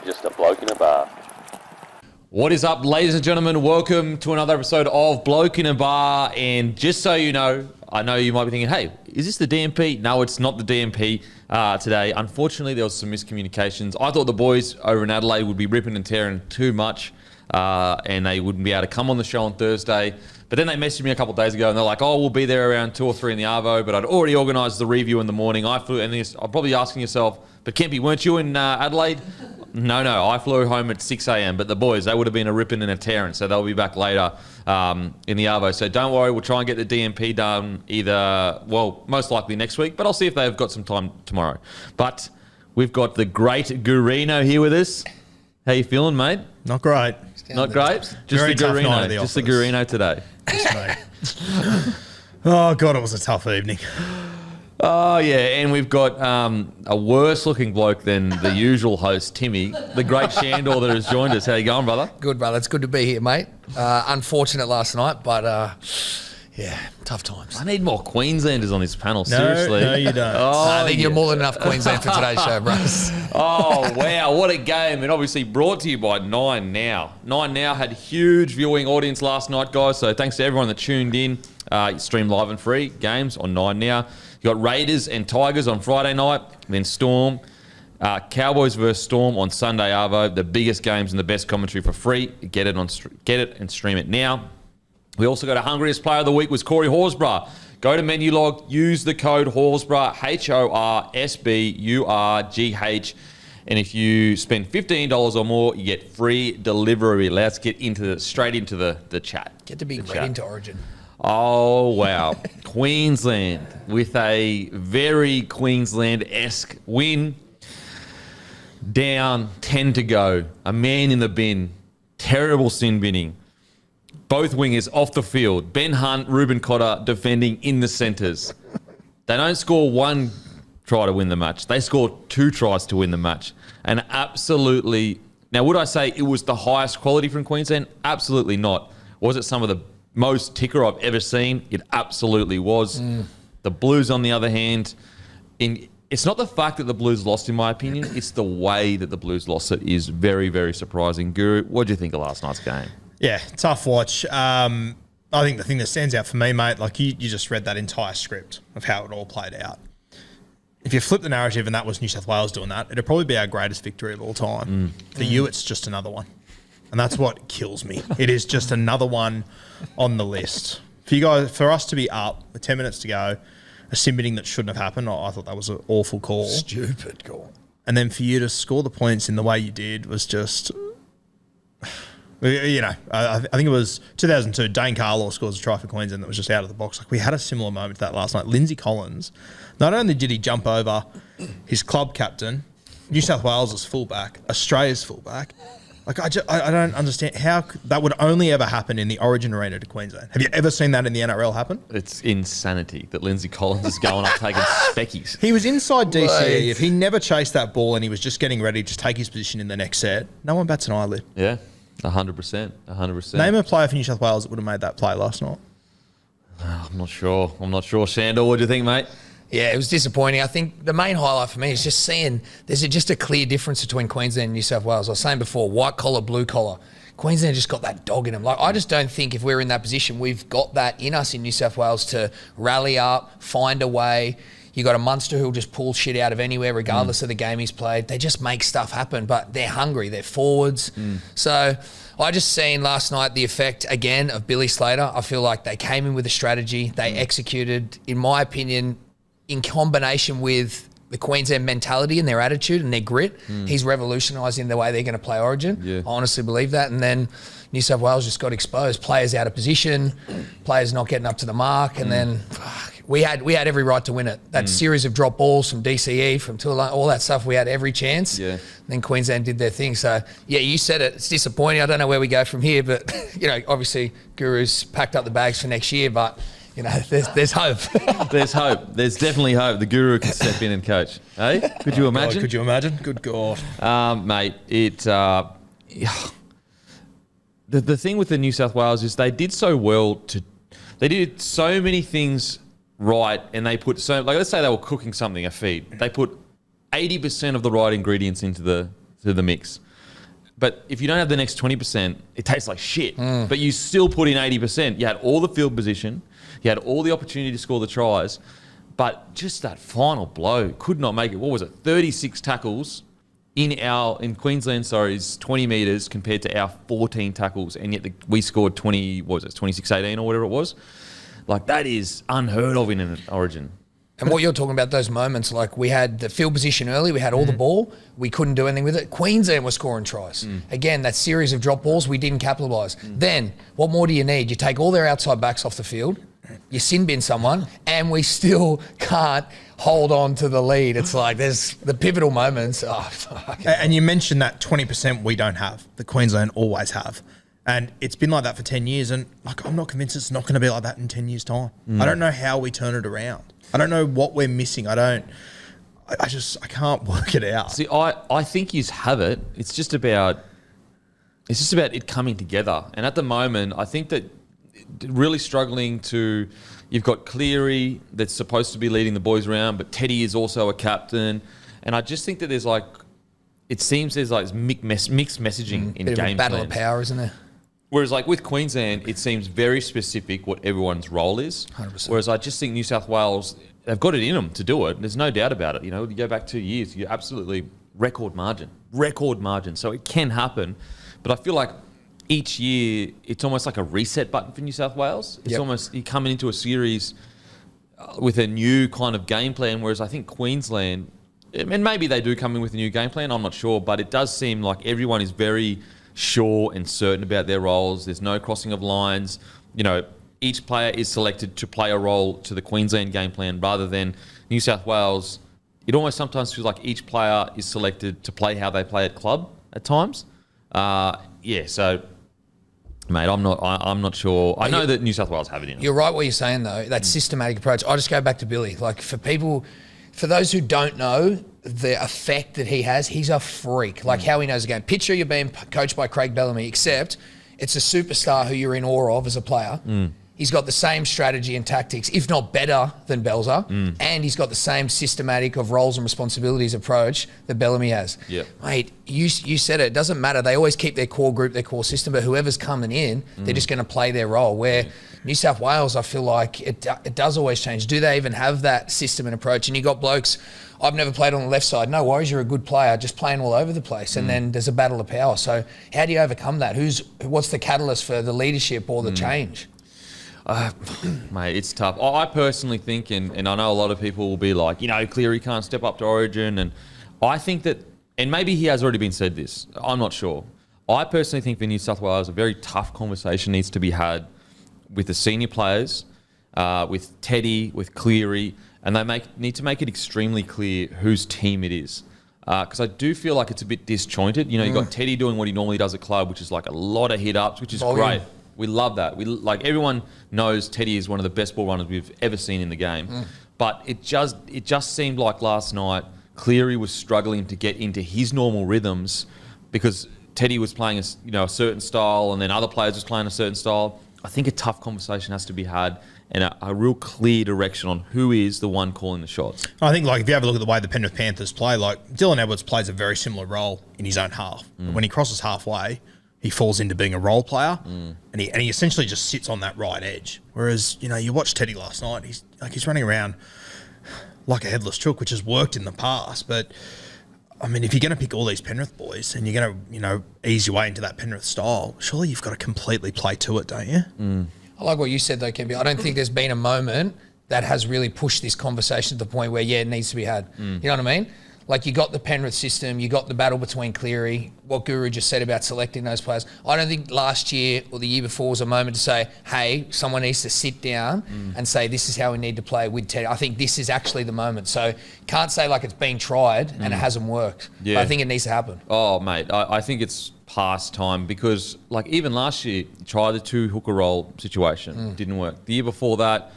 just a bloke in a bar. What is up, ladies and gentlemen? Welcome to another episode of Bloke in a Bar. And just so you know, I know you might be thinking, hey, is this the DMP? No, it's not the DMP today. Unfortunately, there was some miscommunications. I thought the boys over in Adelaide would be ripping and tearing too much and they wouldn't be able to come on the show on Thursday. But then they messaged me a couple of days ago and they're like, oh, we'll be there around 2 or 3 in the Arvo. But I'd already organised the review in the morning. I flew, and I'm probably asking yourself, but Kempy, weren't you in Adelaide? No, I flew home at 6 a.m. But the boys, they would have been a ripping and a tearing. So they'll be back later in the Arvo. So don't worry, we'll try and get the DMP done either, well, most likely next week. But I'll see if they've got some time tomorrow. But we've got the great Gurino here with us. How you feeling, mate? Not great. Not great? Just the Gurino. Just the Gurino today. Oh, God, it was a tough evening. Oh, yeah, and we've got a worse-looking bloke than the usual host, Timmy, the great Sandor that has joined us. How you going, brother? Good, brother. It's good to be here, mate. Unfortunate last night, but yeah, tough times. I need more Queenslanders on this panel, seriously. No, you don't. I think you're more than enough Queensland for today's show, bros. Oh, wow, what a game. And obviously brought to you by 9 Now. 9 Now had a huge viewing audience last night, guys, so thanks to everyone that tuned in. Stream live and free games on 9 Now. You got Raiders and Tigers on Friday night, then Storm. Cowboys versus Storm on Sunday Arvo. The biggest games and the best commentary for free. Get it and stream it now. We also got a Hungriest Player of the Week was Corey Horsburgh. Go to menu log, use the code Horsburgh, HORSBURGH. And if you spend $15 or more, you get free delivery. Let's get straight into the chat. Get to be right into Origin. Oh, wow. Queensland with a very Queensland-esque win. Down 10 to go. A man in the bin. Terrible sin binning. Both wingers off the field. Ben Hunt, Ruben Cotter defending in the centres. They don't score one try to win the match. They score 2 tries to win the match. And absolutely... Now, would I say it was the highest quality from Queensland? Absolutely not. Was it some of the most ticker I've ever seen? It absolutely was. The Blues, on the other hand, it's not the fact that the Blues lost, in my opinion. It's the way that the Blues lost it is very, very surprising. Guru, what do you think of last night's game? Yeah, tough watch. I think the thing that stands out for me, mate, like you just read that entire script of how it all played out. If you flip the narrative and that was New South Wales doing that, it'd probably be our greatest victory of all time. For you, it's just another one. And that's what kills me. It is just another one on the list. For us to be up with 10 minutes to go, a sin-binning that shouldn't have happened, I thought that was an awful call. Stupid call. And then for you to score the points in the way you did was just... You know, I think it was 2002, Dane Carlaw scores a try for Queensland that was just out of the box. Like, we had a similar moment to that last night. Lindsay Collins, not only did he jump over his club captain, New South Wales' fullback, Australia's fullback, like, I don't understand how that would only ever happen in the Origin arena to Queensland. Have you ever seen that in the NRL happen? It's insanity that Lindsay Collins is going up taking speckies. He was inside DCE. If he never chased that ball and he was just getting ready to take his position in the next set, no one bats an eyelid. Yeah, 100%. 100%. Name a player for New South Wales that would have made that play last night. I'm not sure. Sandor, what do you think, mate? Yeah, it was disappointing. I think the main highlight for me is just seeing there's just a clear difference between Queensland and New South Wales. I was saying before, white collar, blue collar. Queensland just got that dog in them. Like, I just don't think if we're in that position, we've got that in us in New South Wales to rally up, find a way. You got a Munster who'll just pull shit out of anywhere, regardless of the game he's played. They just make stuff happen, but they're hungry. They're forwards. So I just seen last night the effect, again, of Billy Slater. I feel like they came in with a strategy. They executed, in my opinion, in combination with the Queensland mentality and their attitude and their grit. He's revolutionising the way they're going to play Origin. Yeah. I honestly believe that. And then New South Wales just got exposed. Players out of position, players not getting up to the mark, and then we had every right to win it. That series of drop balls from DCE, from Tula, all that stuff, we had every chance. Yeah. Then Queensland did their thing. So, yeah, you said it. It's disappointing. I don't know where we go from here, but, you know, obviously Guru's packed up the bags for next year, but... You know, there's hope. There's hope. There's definitely hope. The Guru can step in and coach. Hey, could you imagine? God, could you imagine? Good God. Mate, the thing with the New South Wales is they did so well they did so many things right, and they put let's say they were cooking something, a feed. They put 80% of the right ingredients into the mix. But if you don't have the next 20%, it tastes like shit. But you still put in 80%. You had all the field position. You had all the opportunity to score the tries. But just that final blow could not make it. What was it? 36 tackles in Queensland, is 20 metres compared to our 14 tackles. And yet we scored 26-18 or whatever it was. Like, that is unheard of in an Origin. And what you're talking about, those moments, like we had the field position early, we had all the ball, we couldn't do anything with it. Queensland was scoring tries. Again, that series of drop balls, we didn't capitalise. Then, what more do you need? You take all their outside backs off the field, you sin bin someone, and we still can't hold on to the lead. It's like there's the pivotal moments. Oh, fuck. And you mentioned that 20% we don't have, the Queensland always have. And it's been like that for 10 years. And like, I'm not convinced it's not going to be like that in 10 years' time. I don't know how we turn it around. I don't know what we're missing. I can't work it out. See, I think you have it. It's just about it coming together. And at the moment, I think that really struggling to, you've got Cleary that's supposed to be leading the boys around, but Teddy is also a captain. And I just think that there's like, it seems there's like mixed messaging in Bit of game a battle plans. of power, isn't there? Whereas like with Queensland, it seems very specific what everyone's role is. 100%. Whereas I just think New South Wales, they've got it in them to do it. There's no doubt about it. You know, you go back 2 years, you're absolutely record margin. So it can happen. But I feel like each year, it's almost like a reset button for New South Wales. It's almost, you're coming into a series with a new kind of game plan, whereas I think Queensland, and maybe they do come in with a new game plan, I'm not sure, but it does seem like everyone is very sure and certain about their roles. There's no crossing of lines. You know, each player is selected to play a role to the Queensland game plan rather than New South Wales. It almost sometimes feels like each player is selected to play how they play at club at times. So, mate, I'm not sure. I know that New South Wales have it in them. You're right what you're saying, though, that systematic approach. I just go back to Billy. Like, for those who don't know the effect that he has, he's a freak. Like how he knows the game. Picture you're being coached by Craig Bellamy, except it's a superstar who you're in awe of as a player. He's got the same strategy and tactics, if not better than Belzer, and he's got the same systematic of roles and responsibilities approach that Bellamy has. Yep. Mate, you said it. It doesn't matter. They always keep their core group, their core system, but whoever's coming in, they're just going to play their role. Where New South Wales, I feel like it does always change. Do they even have that system and approach? And you got blokes, I've never played on the left side. No worries, you're a good player, just playing all over the place. And then there's a battle of power. So how do you overcome that? What's the catalyst for the leadership or the change? Mate, it's tough. I personally think, and I know a lot of people will be like, you know, Cleary can't step up to Origin. And I think that, and maybe he has already been said this, I'm not sure. I personally think for New South Wales, a very tough conversation needs to be had with the senior players, with Teddy, with Cleary, and they need to make it extremely clear whose team it is. Because I do feel like it's a bit disjointed. You know, you've got Teddy doing what he normally does at club, which is like a lot of hit-ups, which is great. We love that. Everyone knows Teddy is one of the best ball runners we've ever seen in the game. But it just seemed like last night Cleary was struggling to get into his normal rhythms because Teddy was playing a certain style and then other players was playing a certain style. I think a tough conversation has to be had and a real clear direction on who is the one calling the shots. I think, like, if you have a look at the way the Penrith Panthers play, like, Dylan Edwards plays a very similar role in his own half. When he crosses halfway, he falls into being a role player, and he essentially just sits on that right edge. Whereas, you know, you watched Teddy last night, he's running around like a headless chook, which has worked in the past. But, I mean, if you're going to pick all these Penrith boys and you're going to, you know, ease your way into that Penrith style, surely you've got to completely play to it, don't you? I like what you said, though, Kempi. I don't think there's been a moment that has really pushed this conversation to the point where, it needs to be had. You know what I mean? Like, you got the Penrith system, you got the battle between Cleary, what Guru just said about selecting those players. I don't think last year or the year before was a moment to say, hey, someone needs to sit down and say, this is how we need to play with Teddy. I think this is actually the moment. So can't say like it's been tried and it hasn't worked. Yeah. But I think it needs to happen. Oh, mate, I think it's past time because, like, even last year, tried the two hooker roll situation. Didn't work. The year before that,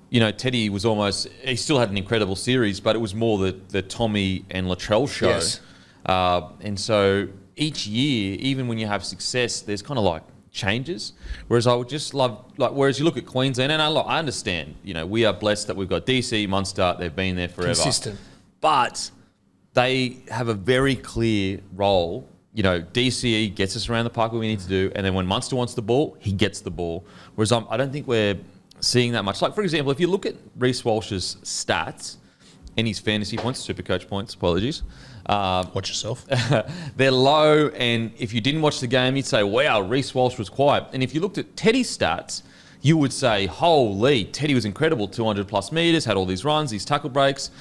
you know, Teddy was he still had an incredible series, but it was more the Tommy and Latrell show. Yes. And so each year, even when you have success, there's kind of like changes. Whereas I would just love, whereas you look at Queensland, and I understand, you know, we are blessed that we've got DC, Munster, they've been there forever. Consistent. But they have a very clear role DCE gets us around the park where we need to do, and then when Munster wants the ball, he gets the ball. Whereas I don't think we're seeing that much. Like, for example, if you look at Reece Walsh's stats and his fantasy points, Supercoach points, apologies. Watch yourself. They're low, and if you didn't watch the game, you'd say, wow, Reece Walsh was quiet. And if you looked at Teddy's stats, you would say, holy, Teddy was incredible, 200-plus metres, had all these runs, these tackle breaks.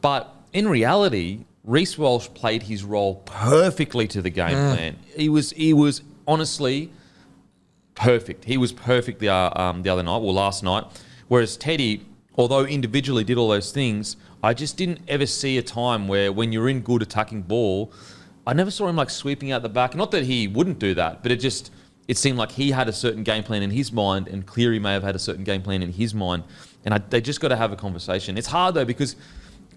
But in reality, Reece Walsh played his role perfectly to the game plan. He was honestly perfect. He was perfect the other night, last night. Whereas Teddy, although individually did all those things, I just didn't ever see a time where when you're in good attacking ball, I never saw him like sweeping out the back. Not that he wouldn't do that, but it seemed like he had a certain game plan in his mind, and Cleary may have had a certain game plan in his mind. And they just got to have a conversation. It's hard though, because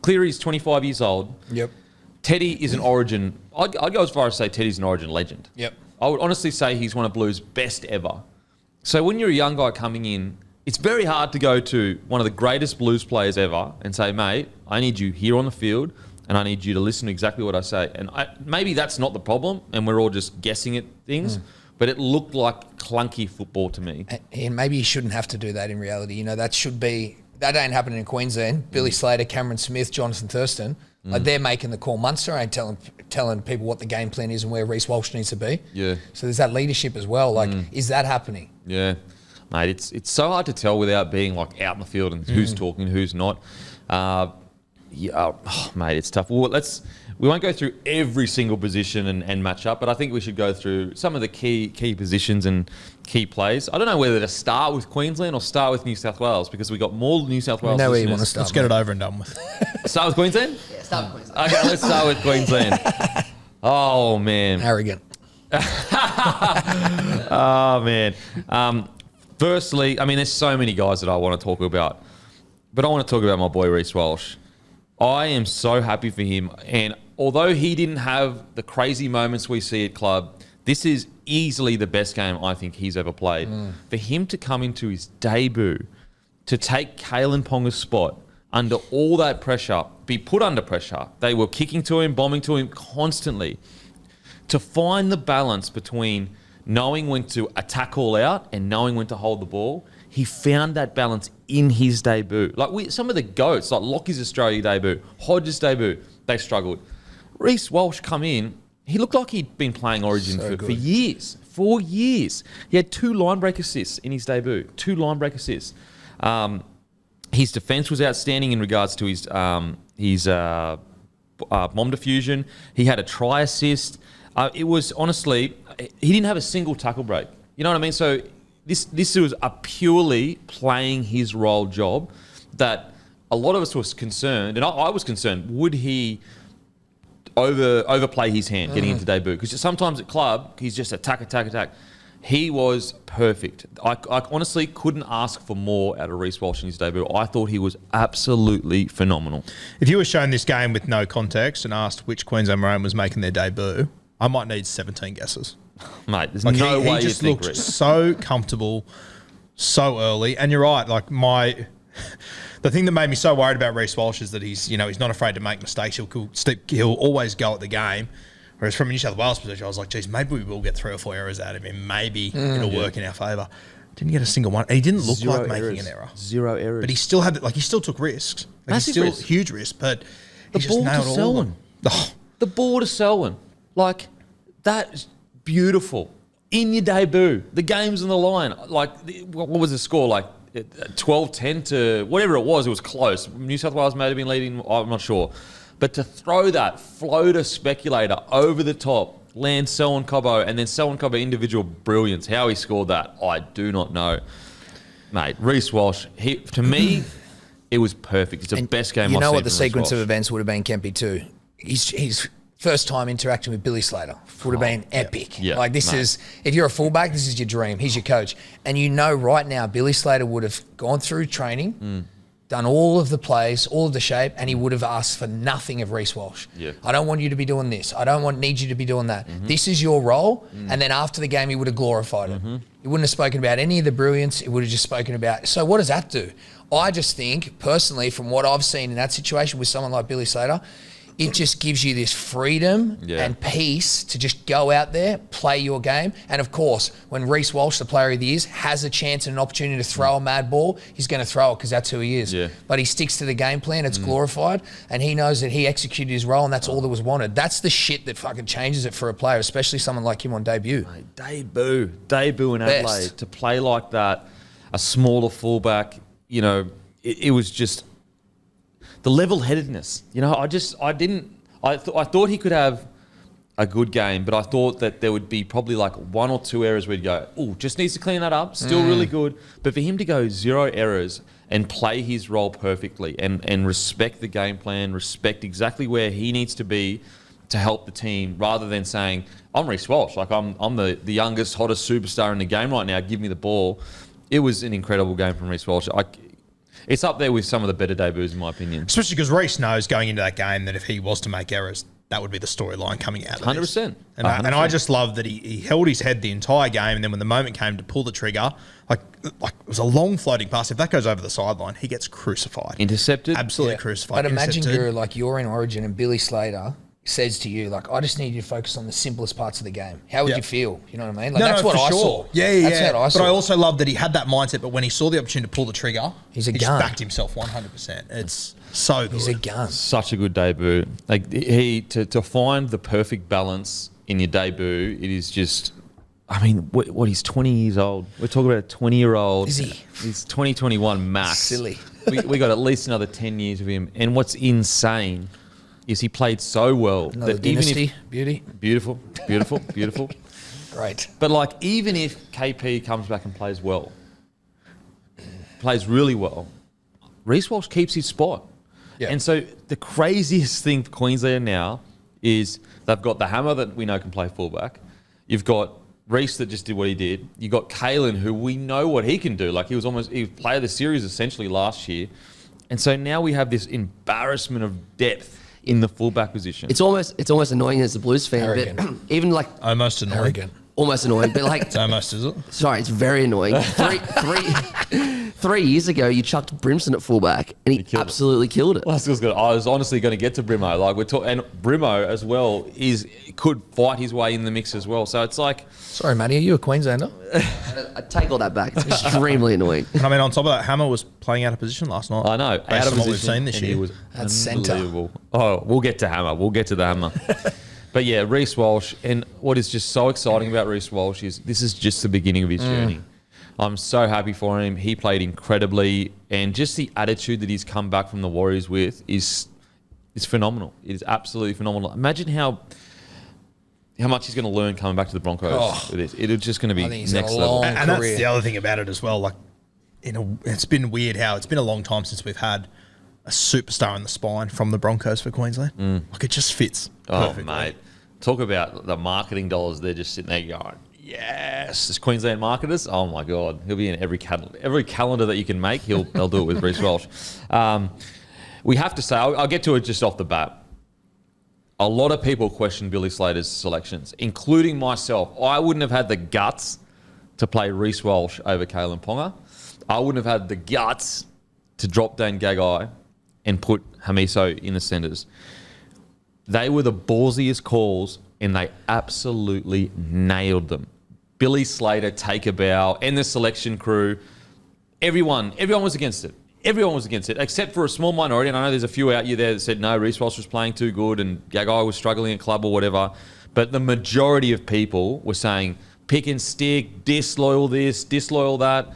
Cleary's 25 years old. Yep. Teddy is an Origin. I'd go as far as say Teddy's an Origin legend. Yep. I would honestly say he's one of Blue's best ever. So when you're a young guy coming in, it's very hard to go to one of the greatest Blues players ever and say, mate, I need you here on the field and I need you to listen to exactly what I say. And maybe that's not the problem and we're all just guessing at things, but it looked like clunky football to me. And maybe you shouldn't have to do that in reality. That ain't happening in Queensland. Billy Slater, Cameron Smith, Jonathan Thurston, they're making the call. Munster ain't telling people what the game plan is and where Reece Walsh needs to be. Yeah. So there's that leadership as well. Like, is that happening? Yeah. Mate, it's so hard to tell without being like out in the field and who's talking, who's not. Mate, it's tough. Well, we won't go through every single position and match up, but I think we should go through some of the key positions and key plays. I don't know whether to start with Queensland or start with New South Wales, because we got more New South Wales. I know where you listeners. want to start. Let's get it over and done with. Start with Queensland? Yeah, start with Queensland. Okay, let's start with Queensland. Oh, man. Arrogant. Oh, man. Firstly, I mean, there's so many guys that I want to talk about, but I want to talk about my boy Reece Walsh. I am so happy for him, and although he didn't have the crazy moments we see at club, this is easily the best game I think he's ever played. For him to come into his debut, to take Kalen Ponga's spot under all that pressure, be put under pressure. They were kicking to him, bombing to him constantly. To find the balance between knowing when to attack all out and knowing when to hold the ball, he found that balance in his debut. Like some of the GOATs, like Lockie's Australia debut, Hodges' debut, they struggled. Reece Walsh come in, he looked like he'd been playing Origin for years, 4 years. He had 2 line break assists in his debut, 2 line break assists. His defence was outstanding in regards to his bomb diffusion. He had a try assist. It was honestly, he didn't have a single tackle break. You know what I mean? So this was a purely playing his role job that a lot of us was concerned, and I was concerned, would he overplay his hand getting into debut? Because sometimes at club, he's just attack. He was perfect. I honestly couldn't ask for more out of Reece Walsh in his debut. I thought he was absolutely phenomenal. If you were shown this game with no context and asked which Queensland Maroon was making their debut, I might need 17 guesses. Mate, there's Like no way he just you think looked Reece. so comfortable so early. And you're right, like the thing that made me so worried about Reece Walsh is that he's not afraid to make mistakes. He'll always go at the game. Whereas from a New South Wales position, I was like, geez, maybe we will get 3 or 4 errors out of him. Maybe it'll work in our favour. Didn't get a single one. He didn't look like making an error. 0 errors. But he still had, he still took risks. Massive He still risks. huge risks, but he The just ball to nailed all of Selwyn. them. Oh, The ball to Selwyn. Like, that's beautiful. In your debut. The game's on the line. Like, what was the score? Like, 12-10 to whatever it was close. New South Wales may have been leading, I'm not sure. But to throw that floater speculator over the top, land Selwyn Cobbo, and then Selwyn Cobbo individual brilliance. How he scored that, I do not know. Mate, Reece Walsh, to me, it was perfect. It's the best game I've seen. You know what the from Reece sequence of Walsh. events would have been, Kempy, too? His first time interacting with Billy Slater would have been epic. Yeah, like, this mate. is, if you're a fullback, this is your dream. He's your coach. And you know right now, Billy Slater would have gone through training, done all of the plays, all of the shape, and he would have asked for nothing of Reece Walsh. Yeah. I don't want you to be doing this. I don't need you to be doing that. This is your role. And then after the game, he would have glorified it. He wouldn't have spoken about any of the brilliance. He would have just spoken about, so what does that do? I just think, personally, from what I've seen in that situation with someone like Billy Slater, it just gives you this freedom and peace to just go out there, play your game. And of course, when Reece Walsh, the player of the year, has a chance and an opportunity to throw a mad ball, he's going to throw it because that's who he is. Yeah. But he sticks to the game plan. It's glorified. And he knows that he executed his role and that's all that was wanted. That's the shit that fucking changes it for a player, especially someone like him on debut. Mate, debut in Adelaide. To play like that, a smaller fullback, you know, it was just the level-headedness. You know, I thought he could have a good game, but I thought that there would be probably like 1 or 2 errors where he'd go, oh, just needs to clean that up. Still really good. But for him to go 0 errors and play his role perfectly and respect the game plan, respect exactly where he needs to be to help the team, rather than saying, I'm Reece Walsh, like I'm the youngest, hottest superstar in the game right now, give me the ball. It was an incredible game from Reece Walsh. It's up there with some of the better debuts, in my opinion. Especially because Reece knows going into that game that if he was to make errors, that would be the storyline coming out of 100%. this. And I just love that he held his head the entire game, and then when the moment came to pull the trigger, like it was a long floating pass. If that goes over the sideline, he gets crucified. Intercepted? Absolutely crucified. But imagine, Guru, like you're in Origin and Billy Slater says to you, like, I just need you to focus on the simplest parts of the game. How would you feel? You know what I mean? Like, that's what I saw. That's what I saw. But I also love that he had that mindset, but when he saw the opportunity to pull the trigger, he just gun. backed himself 100%. It's so good. He's a gun. Such a good debut. Like to find the perfect balance in your debut, it is just, I mean, what he's 20 years old. We're talking about a 20-year-old. Is he? He's 2021 max. Silly. we got at least another 10 years of him. And what's insane is he played so well. Another that dynasty, beauty. Beautiful. Great. But like, even if KP comes back and plays well, plays really well, Reece Walsh keeps his spot. Yeah. And so the craziest thing for Queensland now is they've got the hammer that we know can play fullback. You've got Reece that just did what he did. You got Kalen, who we know what he can do. Like he was player of the series essentially last year. And so now we have this embarrassment of depth in the fullback position. It's almost annoying as a Blues fan, but even like almost annoying. Arrogant. Almost annoying, but like it's almost, is it? Sorry, it's very annoying. 3 years ago, you chucked Brimson at fullback, and he absolutely killed it. Well, I was honestly going to get to Brimo. Like and Brimo as well could fight his way in the mix as well. So it's like, sorry, Matty, are you a Queenslander? I take all that back. It's extremely annoying. And I mean, on top of that, Hammer was playing out of position last night. I know, out of position. What we've seen this year, he was that's unbelievable. Oh, we'll get to Hammer. We'll get to the Hammer. But yeah, Reece Walsh, and what is just so exciting about Reece Walsh is this is just the beginning of his journey. I'm so happy for him. He played incredibly, and just the attitude that he's come back from the Warriors with is phenomenal. It is absolutely phenomenal. Imagine how much he's going to learn coming back to the Broncos with this. It's just going to be next level. And that's the other thing about it as well. Like, it's been weird how it's been a long time since we've had a superstar in the spine from the Broncos for Queensland. Like, it just fits perfectly. Mate. Talk about the marketing dollars. They're just sitting there going, yes. As Queensland marketers, oh my God. He'll be in every calendar that you can make. They'll do it with Reece Walsh. We have to say, I'll get to it just off the bat. A lot of people question Billy Slater's selections, including myself. I wouldn't have had the guts to play Reece Walsh over Kalen Ponga. I wouldn't have had the guts to drop Dane Gagai and put Hamiso in the centres. They were the ballsiest calls, and they absolutely nailed them. Billy Slater, Take a Bow, and the selection crew, everyone was against it. Everyone was against it, except for a small minority. And I know there's a few out there that said, no, Reece Walsh was playing too good and Gagai was struggling at club or whatever. But the majority of people were saying, pick and stick, disloyal this, disloyal that.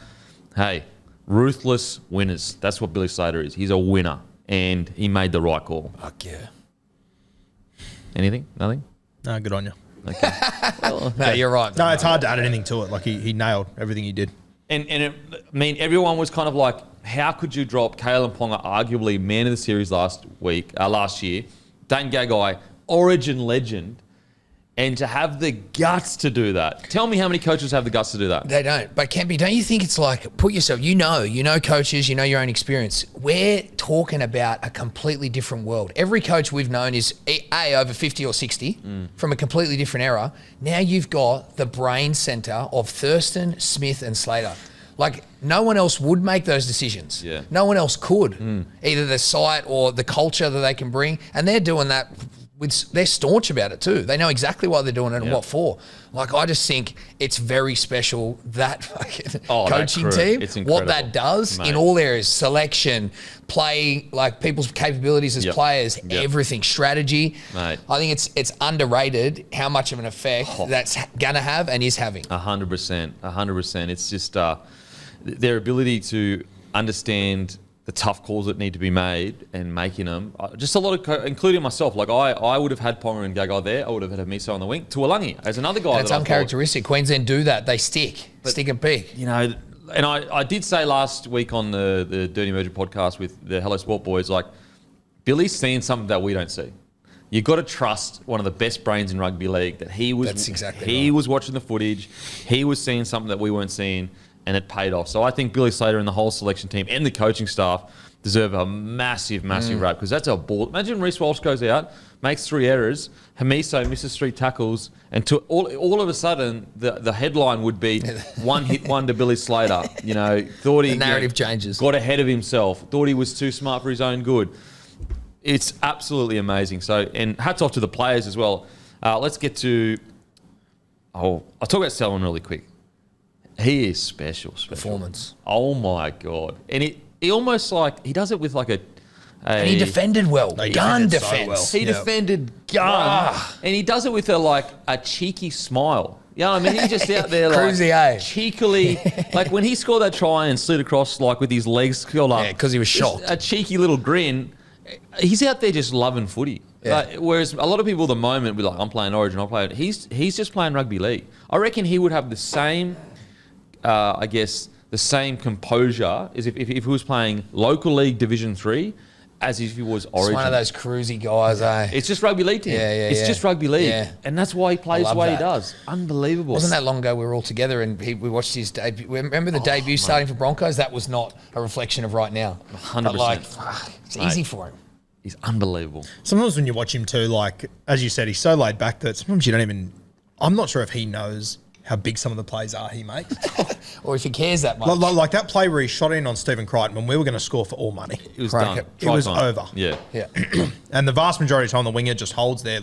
Hey, ruthless winners. That's what Billy Slater is. He's a winner, and he made the right call. Fuck yeah. Anything? Nothing? No, good on you. Okay. Well, no, you're right. No, it's hard to add anything to it. Like, he nailed everything he did. And everyone was kind of like, how could you drop Kalen Ponga, arguably man of the series last year, Dane Gagai, Origin legend, and to have the guts to do that? Tell me how many coaches have the guts to do that? They don't. But Kempy, don't you think it's like, put yourself, you know coaches, you know your own experience. We're talking about a completely different world. Every coach we've known is over 50 or 60 from a completely different era. Now you've got the brain centre of Thurston, Smith and Slater. Like, no one else would make those decisions. Yeah. No one else could. Either the site or the culture that they can bring. And they're doing that they're staunch about it too. They know exactly why they're doing it and what for. Like, I just think it's very special, that fucking coaching team, it's what that does in all areas, selection, play, like people's capabilities as players, everything, strategy. Mate. I think it's underrated how much of an effect that's going to have and is having. 100%. It's just their ability to understand the tough calls that need to be made and making them. Just a lot of, including myself. Like I would have had Ponga and Gagai there. I would have had Miso on the wing. Tuolangi as another guy. That's uncharacteristic. Queensland do that. They stick and pick. You know, and I did say last week on the Dirty Merger podcast with the Hello Sport boys, like, Billy's seeing something that we don't see. You've got to trust one of the best brains in rugby league that he was. That's exactly he right. was watching the footage. He was seeing something that we weren't seeing. And it paid off. So I think Billy Slater and the whole selection team and the coaching staff deserve a massive rap, because that's a ball. Imagine Reece Walsh goes out, makes 3 errors, Hamiso misses 3 tackles, and all of a sudden the headline would be one hit wonder Billy Slater. You know, thought he the narrative changes. Got ahead of himself, thought he was too smart for his own good. It's absolutely amazing. So, and hats off to the players as well. Let's get to. I'll talk about Selwyn really quick. He is special. Performance. Oh my God. And he almost like, he does it with like a and he defended well. He Gun defended so defense. well. he defended gun. And he does it with a cheeky smile. You know what I mean? He's just out there like Cruzy, cheekily, like when he scored that try and slid across like with his legs curled up. Yeah, because he was just shocked. A cheeky little grin. He's out there just loving footy. Yeah. Like, whereas a lot of people at the moment be like, I'm playing Origin, I'm playing. He's just playing rugby league. I reckon he would have the same, I guess, the same composure as if he was playing local league Division 3 as if he was Origin. He's one of those cruisy guys, eh? It's just rugby league to him. It's just rugby league. Yeah. And that's why he plays the way he does. Unbelievable. Wasn't that long ago we were all together and we watched his debut? Remember the debut starting for Broncos? That was not a reflection of right now. 100%. But like, it's easy for him. He's unbelievable. Sometimes when you watch him too, like, as you said, he's so laid back that sometimes you don't even, I'm not sure if he knows how big some of the plays are he makes. Or if he cares that much. Like that play where he shot in on Stephen Crichton when we were going to score for all money. It was Crack done. It was Try time. over. Yeah. Yeah. And the vast majority of the time, the winger just holds their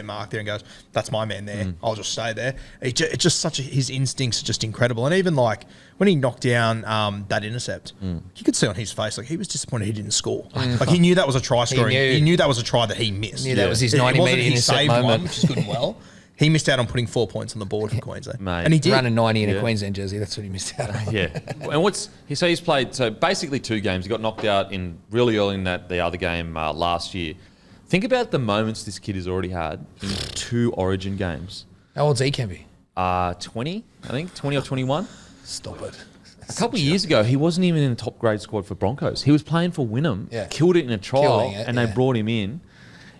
mark there and goes, "That's my man there. I'll just stay there." It's just such his instincts are just incredible. And even like when he knocked down that intercept, you could see on his face like he was disappointed he didn't score. Like he knew that was a try scoring. He knew that was a try that he missed. Knew that was his 90 metre he intercept saved moment. one, which is good and well. He missed out on putting 4 points on the board for Queensland, Mate. and he did. Running 90 in a Queensland jersey, that's what he missed out on. Yeah. And he's played, so basically 2 games. He got knocked out in really early in the other game last year. Think about the moments this kid has already had in 2 Origin games. How old's he can be? 20, I think, 20 or 21. Stop it. A couple of years ago, he wasn't even in the top grade squad for Broncos. He was playing for Wynnum, killed it in a trial, and they brought him in.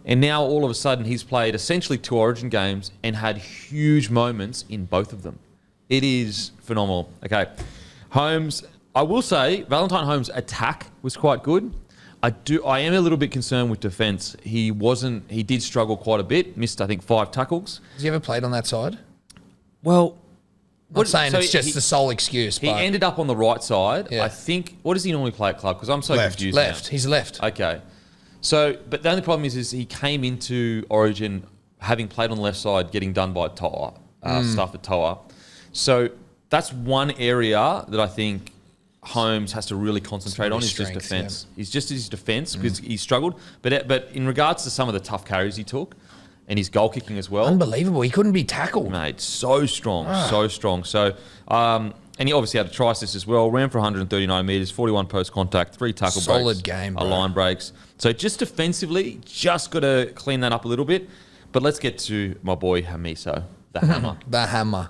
And now all of a sudden he's played essentially 2 Origin games and had huge moments in both of them. It is phenomenal. Okay. Holmes, I will say Valentine Holmes' attack was quite good. I am a little bit concerned with defence. He did struggle quite a bit, missed I think 5 tackles. Has he ever played on that side? Well, Not saying it's just the sole excuse, he but ended up on the right side. Yeah. I think, what does he normally play at club? Because I'm so Left. confused left. now. He's left. Okay. So, but the only problem is he came into Origin having played on the left side, getting done by Toa, stuff at Toa. So that's one area that I think Holmes has to really concentrate on. Is just defence. He's just his defence because he struggled. But in regards to some of the tough carries he took and his goal kicking as well, Unbelievable. He couldn't be tackled. mate, so strong, so strong. So, and he obviously had a try assist as well. Ran for 139 metres, 41 post contact, 3 tackle breaks. Solid game, bro. Line breaks. So just defensively, just got to clean that up a little bit. But let's get to my boy Hamiso, the hammer. The hammer.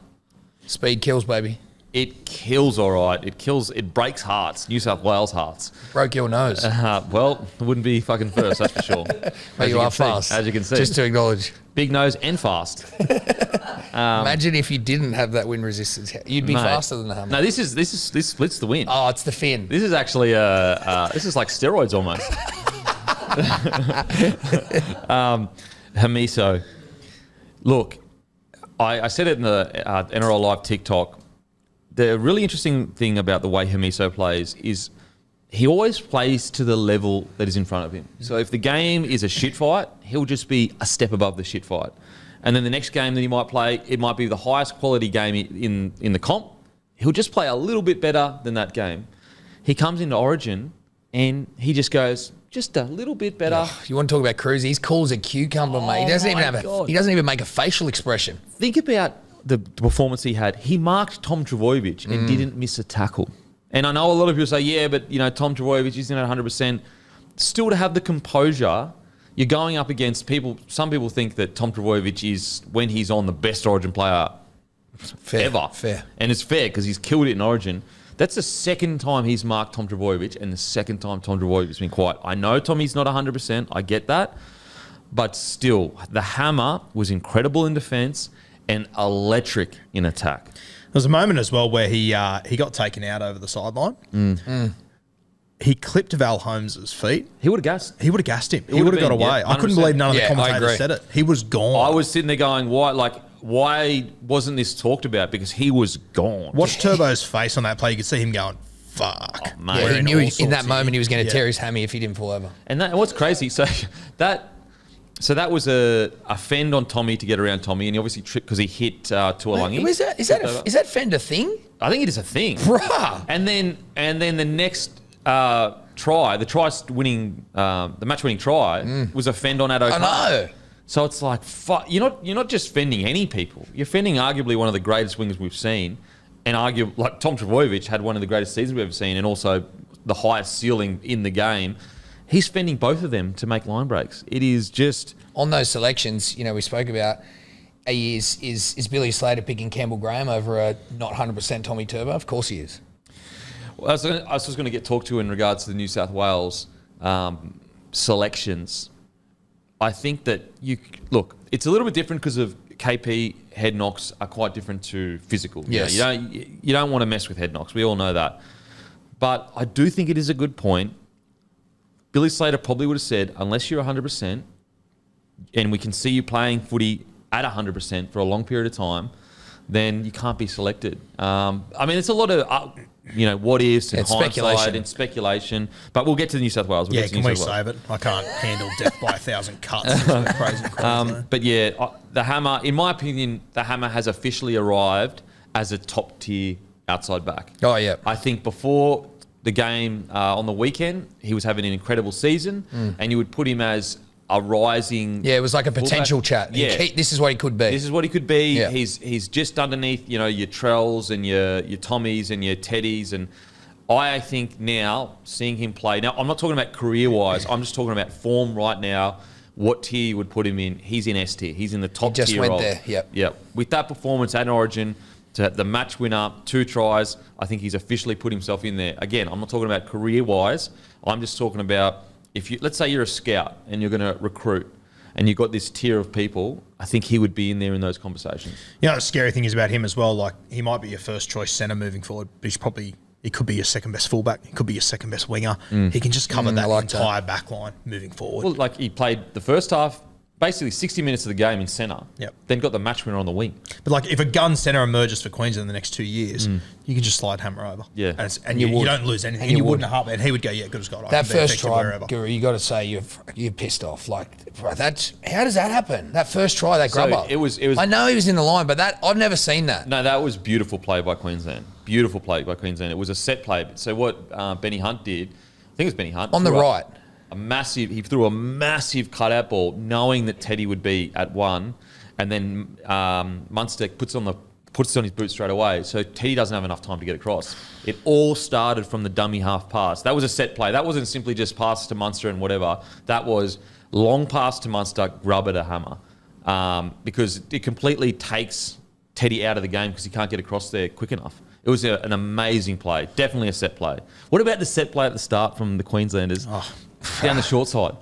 Speed kills, baby. It kills, all right. It breaks hearts, New South Wales hearts. Broke your nose. Well, it wouldn't be fucking first, that's for sure. But you are fast. As you can see. Just to acknowledge. Big nose and fast. Imagine if you didn't have that wind resistance. You'd be Mate. faster than the hammer. No, this splits the win. Oh, it's the fin. This is actually this is like steroids almost. Hamiso. Look, I said it in the NRL Live TikTok. the really interesting thing about the way Hamiso plays is he always plays to the level that is in front of him. So if the game is a shit fight, he'll just be a step above the shit fight. And then the next game that he might play, it might be the highest quality game in the comp. He'll just play a little bit better than that game. He comes into Origin and he just goes just a little bit better. You want to talk about Cruz? He's cool as a cucumber, mate. He doesn't even make a facial expression. Think about the performance he had. He marked Tom Trbojevic and didn't miss a tackle. And I know a lot of people say, yeah, but Tom Trbojevic isn't at 100%. Still to have the composure, you're going up against people. Some people think that Tom Trbojevic is, when he's on, the best Origin player ever. Fair. And it's fair because he's killed it in Origin. That's the second time he's marked Tom Trbojevic and the second time Tom Trbojevic been quiet. I know Tommy's not 100%. I get that. But still, the hammer was incredible in defence and electric in attack. There was a moment as well where he got taken out over the sideline. He clipped Val Holmes' feet. He would have gassed. He would have gassed him. He would have got away. Yeah, I couldn't believe none of the Yeah, I commentators agree. said it. He was gone. I was sitting there going, why wasn't this talked about? Because he was gone. Watch Turbo's face on that play. You could see him going, fuck. Oh, mate. Yeah, We're he in knew all in sorts that here. moment he was going to Yeah. tear his hammy if he didn't fall over. And what's crazy, so that was a fend on Tommy to get around Tommy, and he obviously tripped because he hit Tuolangi. Is that Fend a thing? I think it is a thing. Bruh. And then the next try, the match-winning try was a fend on Addo. I know. So it's like, you're not just fending any people. You're fending arguably one of the greatest wingers we've seen, and like Tom Trbojevic had one of the greatest seasons we've ever seen, and also the highest ceiling in the game. He's fending both of them to make line breaks. It is just On those selections, we spoke about, is Billy Slater picking Campbell Graham over a not 100% Tommy Turbo? Of course he is. Well, I was just going to get talked to in regards to the New South Wales selections. I think that it's a little bit different because of KP head knocks are quite different to physical. Yes. You don't want to mess with head knocks. We all know that. But I do think it is a good point. Billy Slater probably would have said, unless you're 100% and we can see you playing footy at 100% for a long period of time, then you can't be selected. It's a lot of what ifs and hindsight and speculation. But we'll get to the New South Wales. Yeah, can we save it? I can't handle death by 1,000 cuts. It's crazy. But yeah, the hammer, in my opinion, the hammer has officially arrived as a top tier outside back. Oh, yeah. I think before the game on the weekend, he was having an incredible season, and you would put him as a rising. Yeah, it was like a potential fullback. chat. Yeah. This is what he could be. This is what he could be. Yeah. He's just underneath, your Trells and your Tommies and your Teddies. And I think now, seeing him play, now I'm not talking about career-wise, I'm just talking about form right now, what tier you would put him in. He's in S tier. He's in the top tier. Just went there, yep. Yep. With that performance at Origin, to the match winner, 2 tries, I think he's officially put himself in there. Again, I'm not talking about career-wise. I'm just talking about, let's say you're a scout and you're going to recruit and you've got this tier of people, I think he would be in there in those conversations. The scary thing is about him as well, like he might be your first choice centre moving forward, but he could be your second best fullback. He could be your second best winger. He can just cover that entire back line moving forward. Well, like he played the first half, basically 60 minutes of the game in centre, then got the match winner on the wing. But like if a gun centre emerges for Queensland in the next 2 years, you can just slide hammer over. Yeah. And you don't lose anything. And you wouldn't have, and he would go, yeah, good as gold. That first try, Guru, you got to say you're pissed off. Like, how does that happen? That first try, that grubber. It was. I know he was in the line, but I've never seen that. No, that was beautiful play by Queensland. Beautiful play by Queensland. It was a set play. So what Benny Hunt did, I think it was Benny Hunt. On the right. He threw a massive cutout ball, knowing that Teddy would be at 1, and then Munster puts it on his boot straight away. So Teddy doesn't have enough time to get across. It all started from the dummy half pass. That was a set play. That wasn't simply just pass to Munster and whatever. That was long pass to Munster, grubber to hammer, because it completely takes Teddy out of the game because he can't get across there quick enough. It was an amazing play. Definitely a set play. What about the set play at the start from the Queenslanders? Down the short side.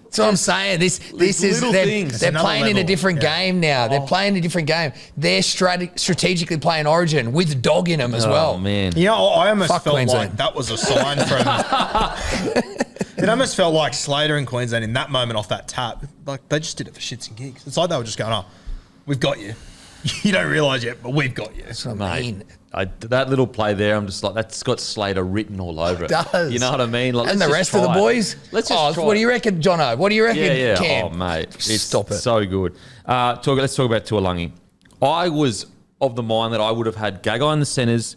That's what I'm saying. This is little things. they're Another playing in a level. different Yeah. game now. They're playing a different game. They're strategically playing Origin with dog in them as well. Oh, man. I almost Fuck felt Queensland. like that was a sign from. It almost felt like Slater and Queensland in that moment off that tap, like they just did it for shits and gigs. It's like they were just going, "Oh, we've got you. You don't realise yet, but we've got you. That's what I mean. That little play there, I'm just like, that's got Slater written all over it. Does. You know what I mean? Like, And the rest of the boys? Let's just try what do it. you reckon, Jono? What do you reckon, Yeah. Cam? Oh, mate. It's Stop it. so good. Let's talk about Tuolangi. I was of the mind that I would have had Gagai in the centres,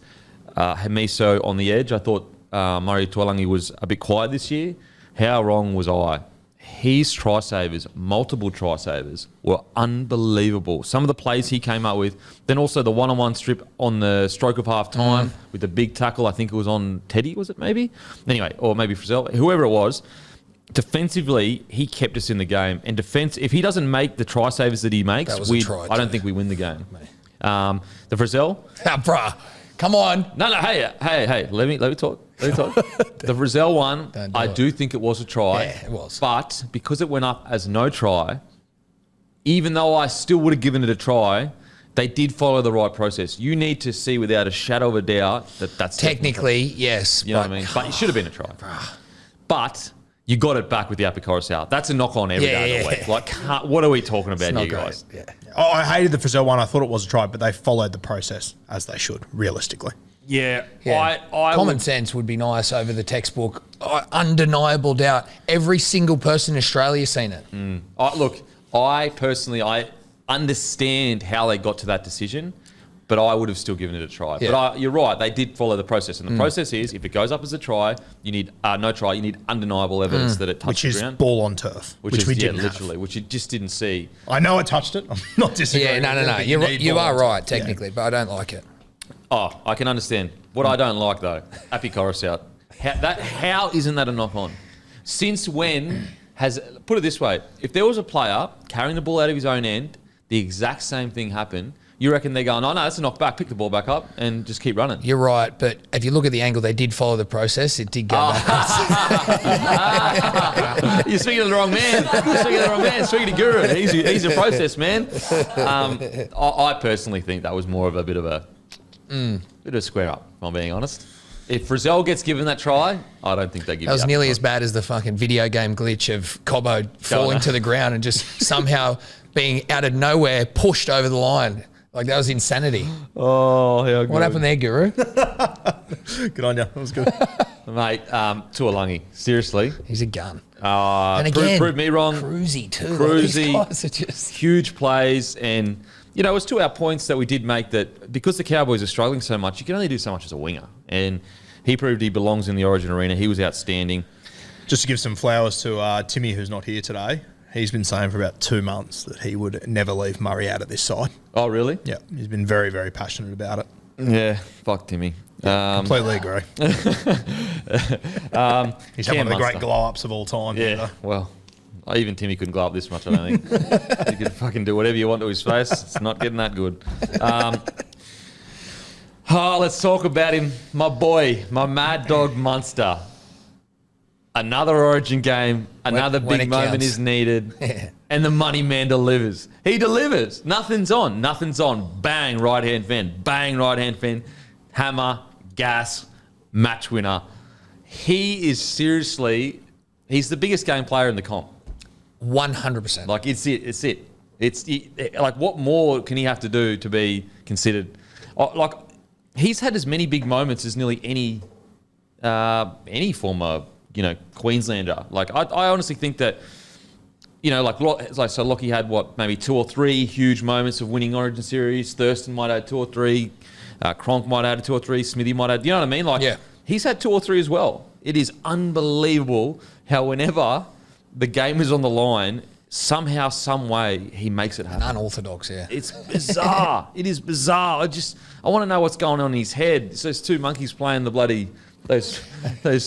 Hamiso on the edge. I thought Murray Tuolangi was a bit quiet this year. How wrong was I? His try savers, multiple try savers, were unbelievable. Some of the plays he came up with, then also the one-on-one strip on the stroke of half time with the big tackle. I think it was on Teddy, was it maybe? Anyway, or maybe Frizzell, whoever it was. Defensively, he kept us in the game. And if he doesn't make the try savers that he makes, That was a try I don't too. think we win the game. The Frizzell, Bruh, come on. no, hey, let me talk. The Frizzell one, Don't do I it. do think it was a try. Yeah, it was. But because it went up as no try, even though I still would have given it a try, they did follow the right process. You need to see without a shadow of a doubt that that's Technically, yes. you know what I mean? But it should have been a try. But you got it back with the Apicora out. That's a knock on every day of the week. Like, what are we talking about Not here, great. guys? Yeah. Oh, I hated the Frizzell one. I thought it was a try, but they followed the process as they should, realistically. Yeah. Yeah. I Common would- sense would be nice over the textbook. Undeniable doubt. Every single person in Australia's seen it. Look, I personally understand how they got to that decision, but I would have still given it a try. Yeah. But you're right, they did follow the process. And the process is, if it goes up as a try, you need no try, you need undeniable evidence that it touched Which the is ground. ball on turf, which is, we yeah, didn't literally, have. which you just didn't see. I know I touched it. I'm not disagreeing. Yeah, no. with it, but You need ball are on right, top. technically, but I don't like it. Oh, I can understand. What I don't like, though, Apicora out. How isn't that a knock-on? Since when put it this way, if there was a player carrying the ball out of his own end, the exact same thing happened, you reckon they're going, oh, no, that's a knock back, pick the ball back up and just keep running. You're right, but if you look at the angle, they did follow the process. It did go back. You're speaking to the wrong man. Speaking to Guru. He's a process man. I personally think that was more of a bit of a square up, if I'm being honest. If Frizzell gets given that try, I don't think they give That was you nearly as bad as the fucking video game glitch of Cobbo falling to the ground and just somehow being out of nowhere pushed over the line. Like, that was insanity. Oh, how good. What happened there, Guru? Good on you. That was good. Mate, Tuolangi, seriously. He's a gun. And again, prove me wrong. Cruisy too. Cruisy. These guys are just... Huge plays. And, you know, it was to our points that we did make that because the Cowboys are struggling so much, you can only do so much as a winger. And he proved he belongs in the Origin arena. He was outstanding. Just to give some flowers to Timmy, who's not here today. He's been saying for about 2 months that he would never leave Murray out of this side. Oh, really? Yeah, he's been very, very passionate about it. Yeah, fuck Timmy. Completely agree. He's had Cam one of the great Munster. glow-ups of all time. Yeah, well, even Timmy couldn't glow up this much, I don't think. You could fucking do whatever you want to his face. It's not getting that good. Let's talk about him. My boy, my Mad Dog Munster. Another Origin game, another when big it moment counts. is needed, Yeah. and the money man delivers. He delivers. Nothing's on. Bang, right-hand fan. Bang, right-hand fan. Hammer, gas, match winner. He is seriously, he's the biggest game player in the comp. 100%. Like, it's it. Like, what more can he have to do to be considered? Like, he's had as many big moments as nearly any former, Queenslander. Like, I honestly think that, so Lockie had maybe 2 or 3 huge moments of winning Origin series. Thurston might have 2 or 3. Cronk might have 2 or 3. Smithy might have. You know what I mean? Like, Yeah. He's had 2 or 3 as well. It is unbelievable how whenever the game is on the line, somehow, some way, he makes it happen. Unorthodox, yeah. It's bizarre. It is bizarre. I want to know what's going on in his head. It's those 2 monkeys playing the bloody, those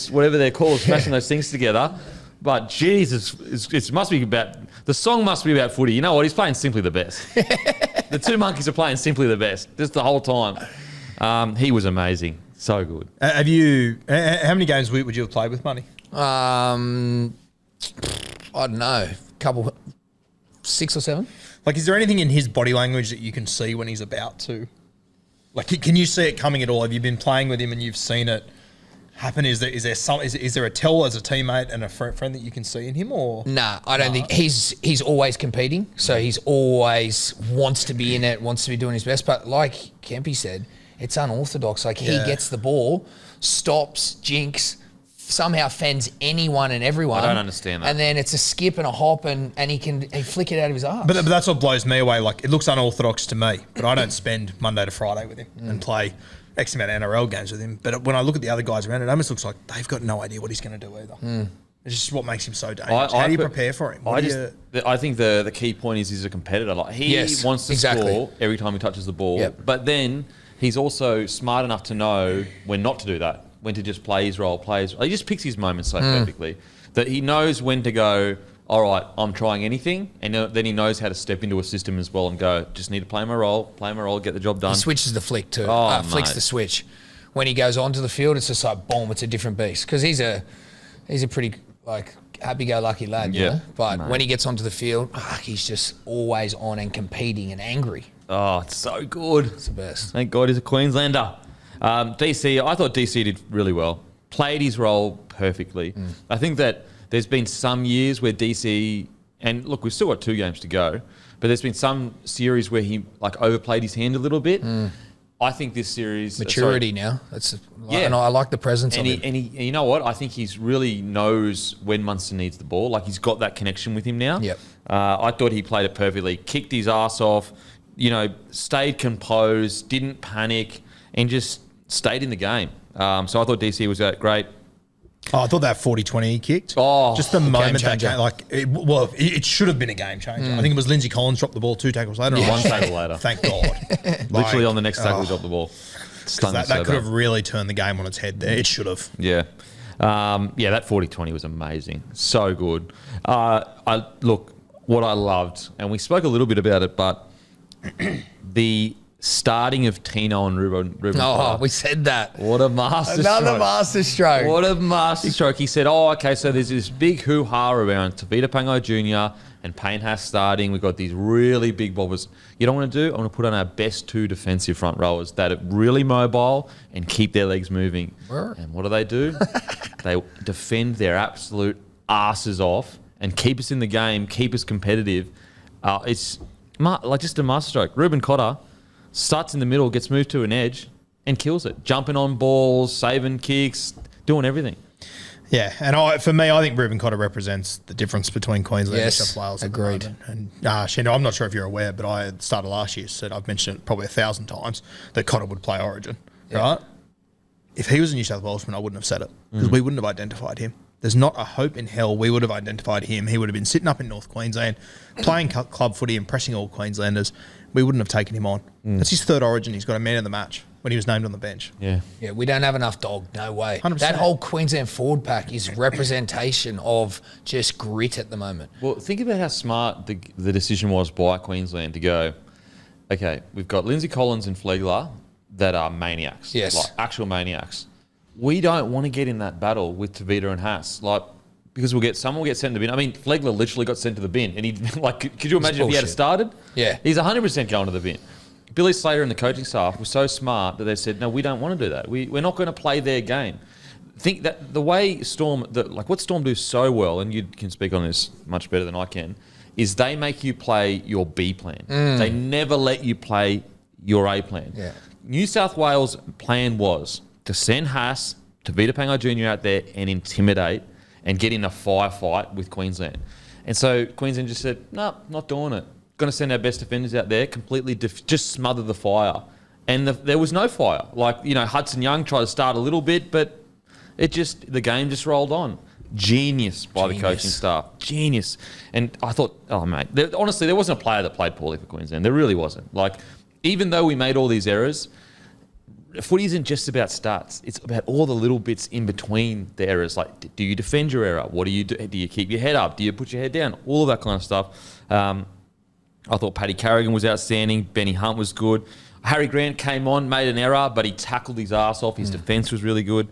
whatever they're called, smashing those things together. But Jesus, it must be about, the song must be about footy. You know what? He's playing Simply the Best. The 2 monkeys are playing Simply the Best just the whole time. He was amazing. So good. Have you? How many games would you have played with Money? I don't know, couple, 6 or 7. Like, is there anything in his body language that you can see when he's about to? Like, can you see it coming at all? Have you been playing with him and you've seen it happen? Is there a tell as a teammate and a friend that you can see in him, or Nah, I don't think he's always competing. So he's always wants to be in it, wants to be doing his best. But like Kempy said, it's unorthodox. Like he gets the ball, stops, jinx, somehow fends anyone and everyone. I don't understand that. And then it's a skip and a hop, and he flick it out of his arse. But that's what blows me away. Like, it looks unorthodox to me, but I don't spend Monday to Friday with him and play X amount of NRL games with him. But when I look at the other guys around, it almost looks like they've got no idea what he's going to do either. It's just what makes him so dangerous. How do you prepare for him? I think the key point is he's a competitor. Like he wants to score every time he touches the ball, but then he's also smart enough to know when not to do that, when to just play his role. He just picks his moments so perfectly that he knows when to go, all right, I'm trying anything, and then he knows how to step into a system as well and go, just need to play my role, get the job done. He switches the flick too. Flicks mate. the switch. When he goes onto the field, it's just like, boom, it's a different beast. Because he's a pretty, like, happy-go-lucky lad, you know? But when he gets onto the field, he's just always on and competing and angry. Oh, it's so good. It's the best. Thank God he's a Queenslander. DC, I thought DC did really well. Played his role perfectly. I think that there's been some years where DC, and look, we've still got 2 games to go, but there's been some series where he like overplayed his hand a little bit. I think this series maturity now. And I like the presence of him. And you know what? I think he's really knows when Munster needs the ball. Like he's got that connection with him now. Yep. I thought he played it perfectly. Kicked his ass off. Stayed composed. Didn't panic, and just stayed in the game. So I thought DC was great. Oh, I thought that 40-20 he kicked. Oh, just the moment that changer. game, it should have been a game changer. I think it was Lindsay Collins dropped the ball 2 tackles later. One tackle later. Thank God. Literally on the next tackle, he dropped the ball. That could have really turned the game on its head there. It should have. Yeah. That 40-20 was amazing. So good. Look, what I loved, and we spoke a little bit about it, but the starting of Tino and Ruben. We said that. What a master Another master stroke. What a master stroke. He said, so there's this big hoo-ha around Tavita Pangai Jr. and Payne Haas starting. We've got these really big bobbers. You know what I want to do? I want to put on our best 2 defensive front rowers that are really mobile and keep their legs moving. And what do? They defend their absolute asses off and keep us in the game, keep us competitive. It's just a master stroke. Ruben Cotter starts in the middle, gets moved to an edge, and kills it. Jumping on balls, saving kicks, doing everything. Yeah, and for me, I think Ruben Cotter represents the difference between Queensland and New South Wales. Agreed. And Shendo, I'm not sure if you're aware, but I started last year, said I've mentioned it probably 1,000 times, that Cotter would play Origin, right? If he was a New South Welshman, I wouldn't have said it, because we wouldn't have identified him. There's not a hope in hell we would have identified him. He would have been sitting up in North Queensland, playing club footy and pressing all Queenslanders. We wouldn't have taken him on. That's his 3rd Origin. He's got a man of the match when he was named on the bench. Yeah. Yeah, we don't have enough dog. No way. 100%. That whole Queensland forward pack is representation of just grit at the moment. Well, think about how smart the decision was by Queensland to go, okay, we've got Lindsay Collins and Flegler that are maniacs. Yes. Like actual maniacs. We don't want to get in that battle with Tavita and Haas. Because someone will get sent to the bin. I mean, Flegler literally got sent to the bin. And he, could you imagine if he had started? Yeah. He's 100% going to the bin. Billy Slater and the coaching staff were so smart that they said, no, we don't want to do that. We're not going to play their game. Think that the way what Storm do so well, and you can speak on this much better than I can, is they make you play your B plan. They never let you play your A plan. Yeah. New South Wales' plan was to send Haas, Tavita Pangai Jr. out there and intimidate and get in a firefight with Queensland. And so Queensland just said, no, not doing it. Going to send our best defenders out there, completely just smother the fire. And there was no fire. Hudson Young tried to start a little bit, but the game just rolled on. Genius by the coaching staff. Genius. And I thought, mate, honestly, there wasn't a player that played poorly for Queensland. There really wasn't. Even though we made all these errors, footy isn't just about stats. It's about all the little bits in between the errors. Do you defend your error? What do you do? Do you keep your head up? Do you put your head down? All of that kind of stuff. I thought Paddy Carrigan was outstanding. Benny Hunt was good. Harry Grant came on, made an error, but he tackled his ass off. His defence was really good.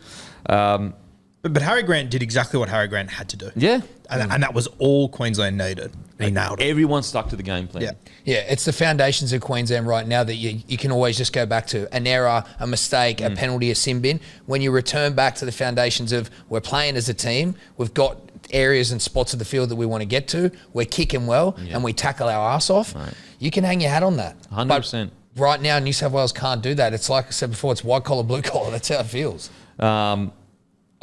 But Harry Grant did exactly what Harry Grant had to do. Yeah. And that was all Queensland needed. He nailed it. Everyone stuck to the game plan. Yeah. Yeah, it's the foundations of Queensland right now that you can always just go back to. An error, a mistake, a penalty, a sin bin. When you return back to the foundations of we're playing as a team, we've got areas and spots of the field that we want to get to, we're kicking well, and we tackle our ass off, you can hang your hat on that. 100%. But right now, New South Wales can't do that. It's like I said before, it's white collar, blue collar. That's how it feels.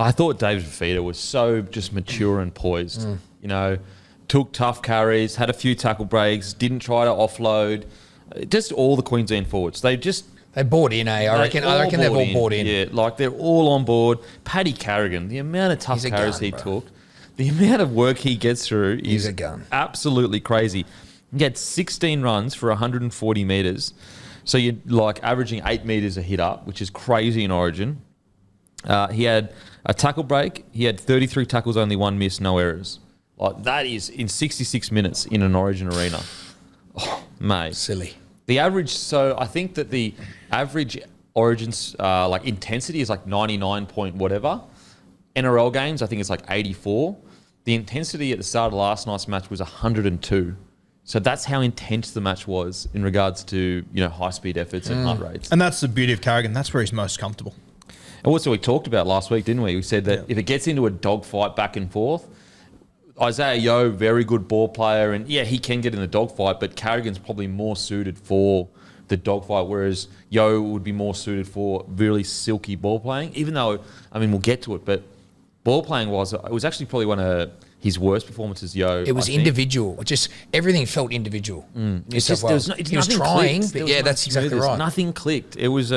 I thought David Fifita was so just mature and poised. You know, took tough carries, had a few tackle breaks, didn't try to offload. Just all the Queensland forwards. They bought in, I reckon they've all bought in. Yeah, like they're all on board. Paddy Carrigan, the amount of tough carries he took, the amount of work he gets through is a gun. Absolutely crazy. He had 16 runs for 140 metres. So you're like averaging 8 metres a hit up, which is crazy in Origin. He had a tackle break. He had 33 tackles, only 1 miss, no errors. Like that is in 66 minutes in an Origin arena. Oh, mate. Silly. The average, so I think that the average Origins like intensity is like 99 point whatever. NRL games, I think it's like 84. The intensity at the start of last night's match was 102. So that's how intense the match was in regards to, you know, high-speed efforts and heart rates. And that's the beauty of Carrigan. That's where he's most comfortable. And also we talked about last week, didn't we? We said that if it gets into a dogfight back and forth, Isaiah Yeo, very good ball player, and yeah, he can get in the dogfight, but Carrigan's probably more suited for the dogfight, whereas Yeo would be more suited for really silky ball playing, even though, I mean, we'll get to it, but ball playing was, it was actually probably one of his worst performances, Yeo. It was individual. Just everything felt individual. It's just, there was he was trying, but yeah, that's exactly right. Nothing clicked. It was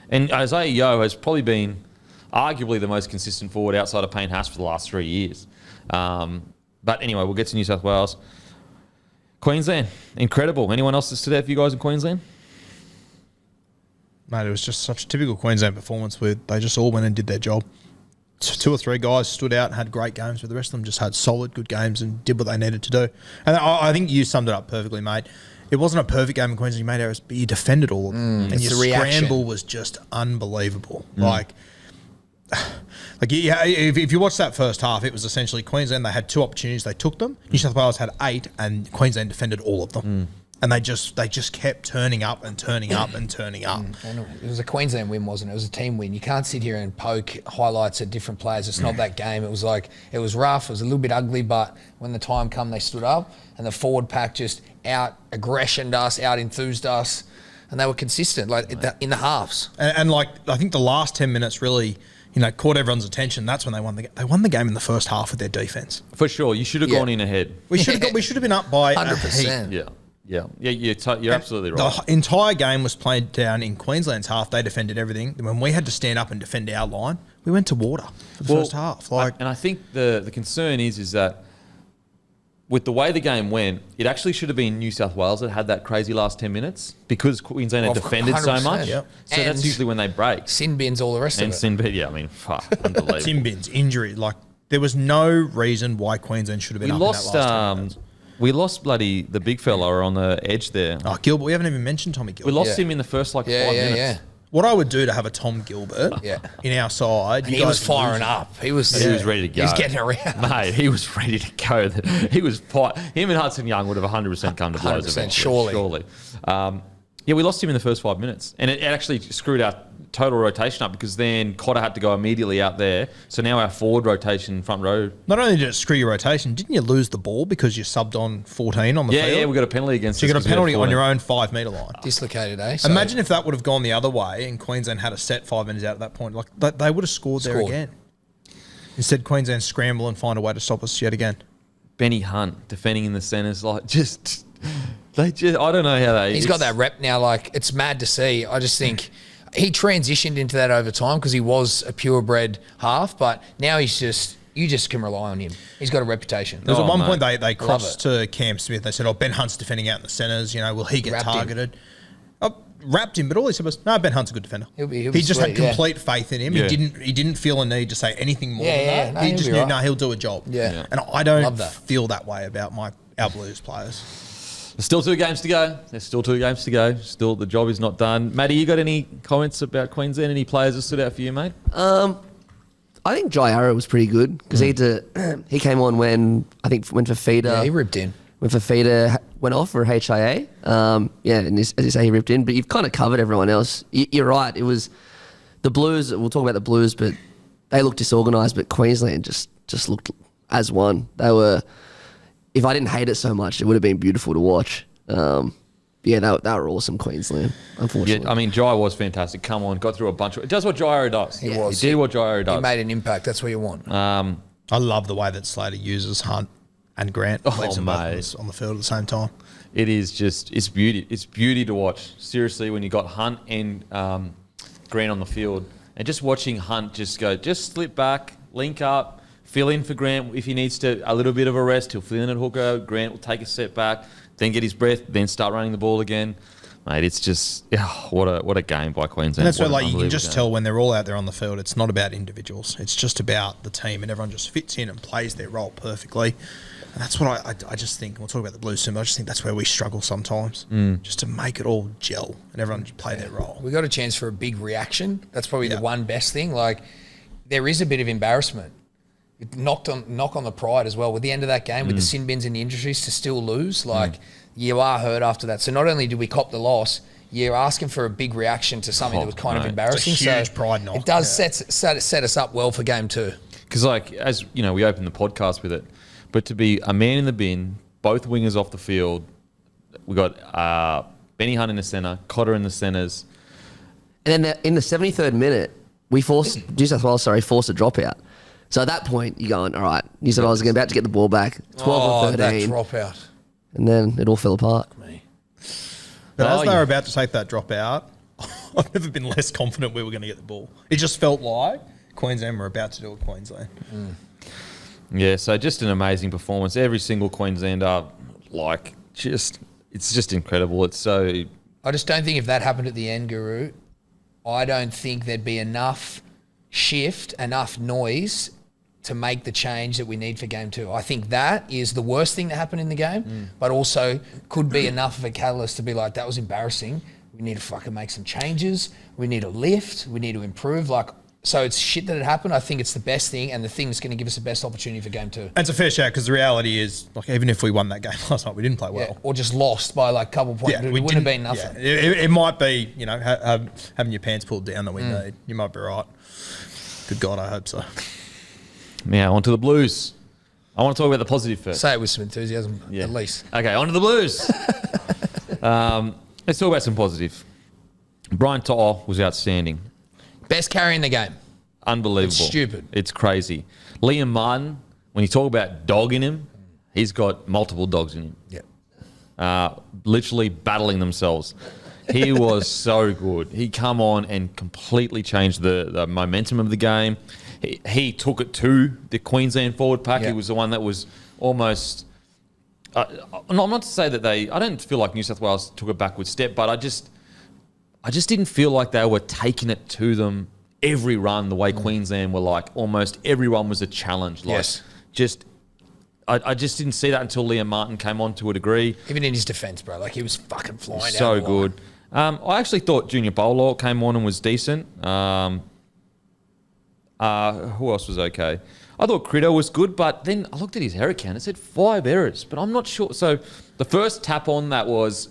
and Isaiah Yeo has probably been arguably the most consistent forward outside of Payne Haas for the last 3 years. But anyway, we'll get to New South Wales. Queensland, incredible. Anyone else that stood out for you guys in Queensland? Mate, it was just such a typical Queensland performance where they just all went and did their job. 2 or 3 guys stood out and had great games, but the rest of them just had solid, good games and did what they needed to do. And I think you summed it up perfectly, mate. It wasn't a perfect game in Queensland. You made errors, but you defended all of them. And your scramble was just unbelievable. Like if you watch that first half, it was essentially Queensland. They had 2 opportunities. They took them. New South Wales had 8, and Queensland defended all of them. And they just kept turning up and turning up and turning up. It was a Queensland win, wasn't it? It was a team win. You can't sit here and poke highlights at different players. It's not that game. It was like, it was rough. It was a little bit ugly, but when the time come, they stood up, and the forward pack just out-aggressioned us, out-enthused us, and they were consistent, like in the halves. And like, I think the last 10 minutes really, you know, caught everyone's attention. That's when they won the game. They won the game in the first half with their defence. For sure. You should have gone in ahead. We should have been up by 100%. Yeah, you're absolutely right. The entire game was played down in Queensland's half. They defended everything. When we had to stand up and defend our line, we went to water for the first half. And I think the concern is that with the way the game went, it actually should have been New South Wales that had that crazy last 10 minutes because Queensland had defended so much. Yep. So And that's usually when they break. Sin bins, all the rest of it. Sin bin, yeah, I mean, fuck, unbelievable. Tim Binns, injury. Like, there was no reason why Queensland should have been up in that last 10 minutes. We lost bloody the big fella on the edge there. Oh, Gilbert. We haven't even mentioned Tommy Gilbert. We lost him in the first 5 minutes. Yeah. What I would do to have a Tom Gilbert in our side. He was firing up. He was ready to go. He was getting around. Mate, he was ready to go. He was him and Hudson Young would have 100% come to blows 100%, eventually. Surely. Yeah, we lost him in the first 5 minutes. And it actually screwed our total rotation up because then Cotter had to go immediately out there. So now our forward rotation, front row. Not only did it screw your rotation, didn't you lose the ball because you subbed on 14 on the field? Yeah, we got a penalty against us. So you got a penalty on your own 5 metre line. Dislocated, eh? So imagine if that would have gone the other way and Queensland had a set 5 minutes out at that point. Like, they would have scored there again. Instead, Queensland scramble and find a way to stop us yet again. Benny Hunt defending in the centres, like I don't know how they. He's got that rep now. Like, it's mad to see. I just think he transitioned into that over time because he was a purebred half, but now you just can rely on him. He's got a reputation. There was at one point they crossed to Cam Smith. They said, Ben Hunt's defending out in the centres. You know, will he get targeted? Wrapped him, but all he said was, "No, Ben Hunt's a good defender." He just had complete faith in him. Yeah. He didn't feel a need to say anything more than that. No, he just knew, right. he'll do a job. Yeah. And I don't feel that way about our Blues players. There's still 2 games to go. Still, the job is not done. Matty, you got any comments about Queensland? Any players that stood out for you, mate? I I think Jairo was pretty good because he came on when Fafita. Yeah, he ripped in. When Fafita went off for HIA. And as you say, he ripped in. But you've kind of covered everyone else. You're right. It was the Blues. We'll talk about the Blues, but they looked disorganised. But Queensland just looked as one. They were. If I didn't hate it so much, it would have been beautiful to watch. They were awesome, Queensland, unfortunately. Yeah, I mean, Jai was fantastic. Come on, got through a bunch of... It does what Jairo does. He was. He did what Jairo does. He made an impact. That's what you want. I love the way that Slater uses Hunt and Grant. Leaves them both on the field at the same time. It is just... It's beauty. It's beauty to watch. Seriously, when you got Hunt and Grant on the field, and just watching Hunt just slip back, link up, fill in for Grant if he needs to, a little bit of a rest. He'll fill in at hooker. Grant will take a step back, then get his breath, then start running the ball again. Mate, it's just what a game by Queensland. And that's why you can just tell when they're all out there on the field, it's not about individuals. It's just about the team, and everyone just fits in and plays their role perfectly. And that's what I just think, and we'll talk about the Blues soon, but I just think that's where we struggle sometimes, just to make it all gel and everyone just play their role. We got a chance for a big reaction. That's probably the one best thing. Like, there is a bit of embarrassment. It knock on the pride as well with the end of that game with the sin bins in the industries to still lose. Like, you are hurt after that. So not only did we cop the loss, you're asking for a big reaction to something that was kind of embarrassing. It's a huge pride knock. It does set us up well for game 2. Because, like, as you know, we opened the podcast with it, but to be a man in the bin, both wingers off the field, we got Benny Hunt in the centre, Cotter in the centres. And then in the 73rd minute, New South Wales forced a dropout. So at that point, you're going, all right, New South Wales are about to get the ball back, 12 or 13. That dropout. And then it all fell apart. But as they were about to take that drop out, I've never been less confident we were going to get the ball. It just felt like Queensland were about to do it Queensland. Yeah, so just an amazing performance. Every single Queenslander, it's just incredible. It's so... I just don't think if that happened at the end, Guru, I don't think there'd be enough shift, enough noise to make the change that we need for game 2. I think that is the worst thing that happened in the game, but also could be enough of a catalyst to be like, that was embarrassing. We need to fucking make some changes. We need to lift. We need to improve. So it's shit that it happened. I think it's the best thing and the thing that's going to give us the best opportunity for game 2. And it's a fair shout because the reality is, like, even if we won that game last night, we didn't play well. Yeah, or just lost by like a couple points. It wouldn't have been nothing. Yeah. It might be, having your pants pulled down that we need. You might be right. Good God, I hope so. Now, on to the Blues. I want to talk about the positive first. Say it with some enthusiasm, at least. Okay, on to the Blues. Let's talk about some positive. Brian To'o was outstanding. Best carry in the game. Unbelievable. It's stupid. It's crazy. Liam Martin, when you talk about dog in him, he's got multiple dogs in him. Yeah. Literally battling themselves. He was so good. He come on and completely changed the momentum of the game. He took it to the Queensland forward pack. Yeah. He was the one that was almost... not to say that I don't feel like New South Wales took a backward step, but I just didn't feel like they were taking it to them every run the way Queensland were like. Almost every run was a challenge. Yes. I just didn't see that until Liam Martin came on to a degree. Even in his defence, bro. Like, he was fucking flying So down the good. line. I actually thought Junior Bowler came on and was decent. Who else was okay? I thought Critter was good, but then I looked at his error count. It said 5 errors, but I'm not sure. So the first tap on that was...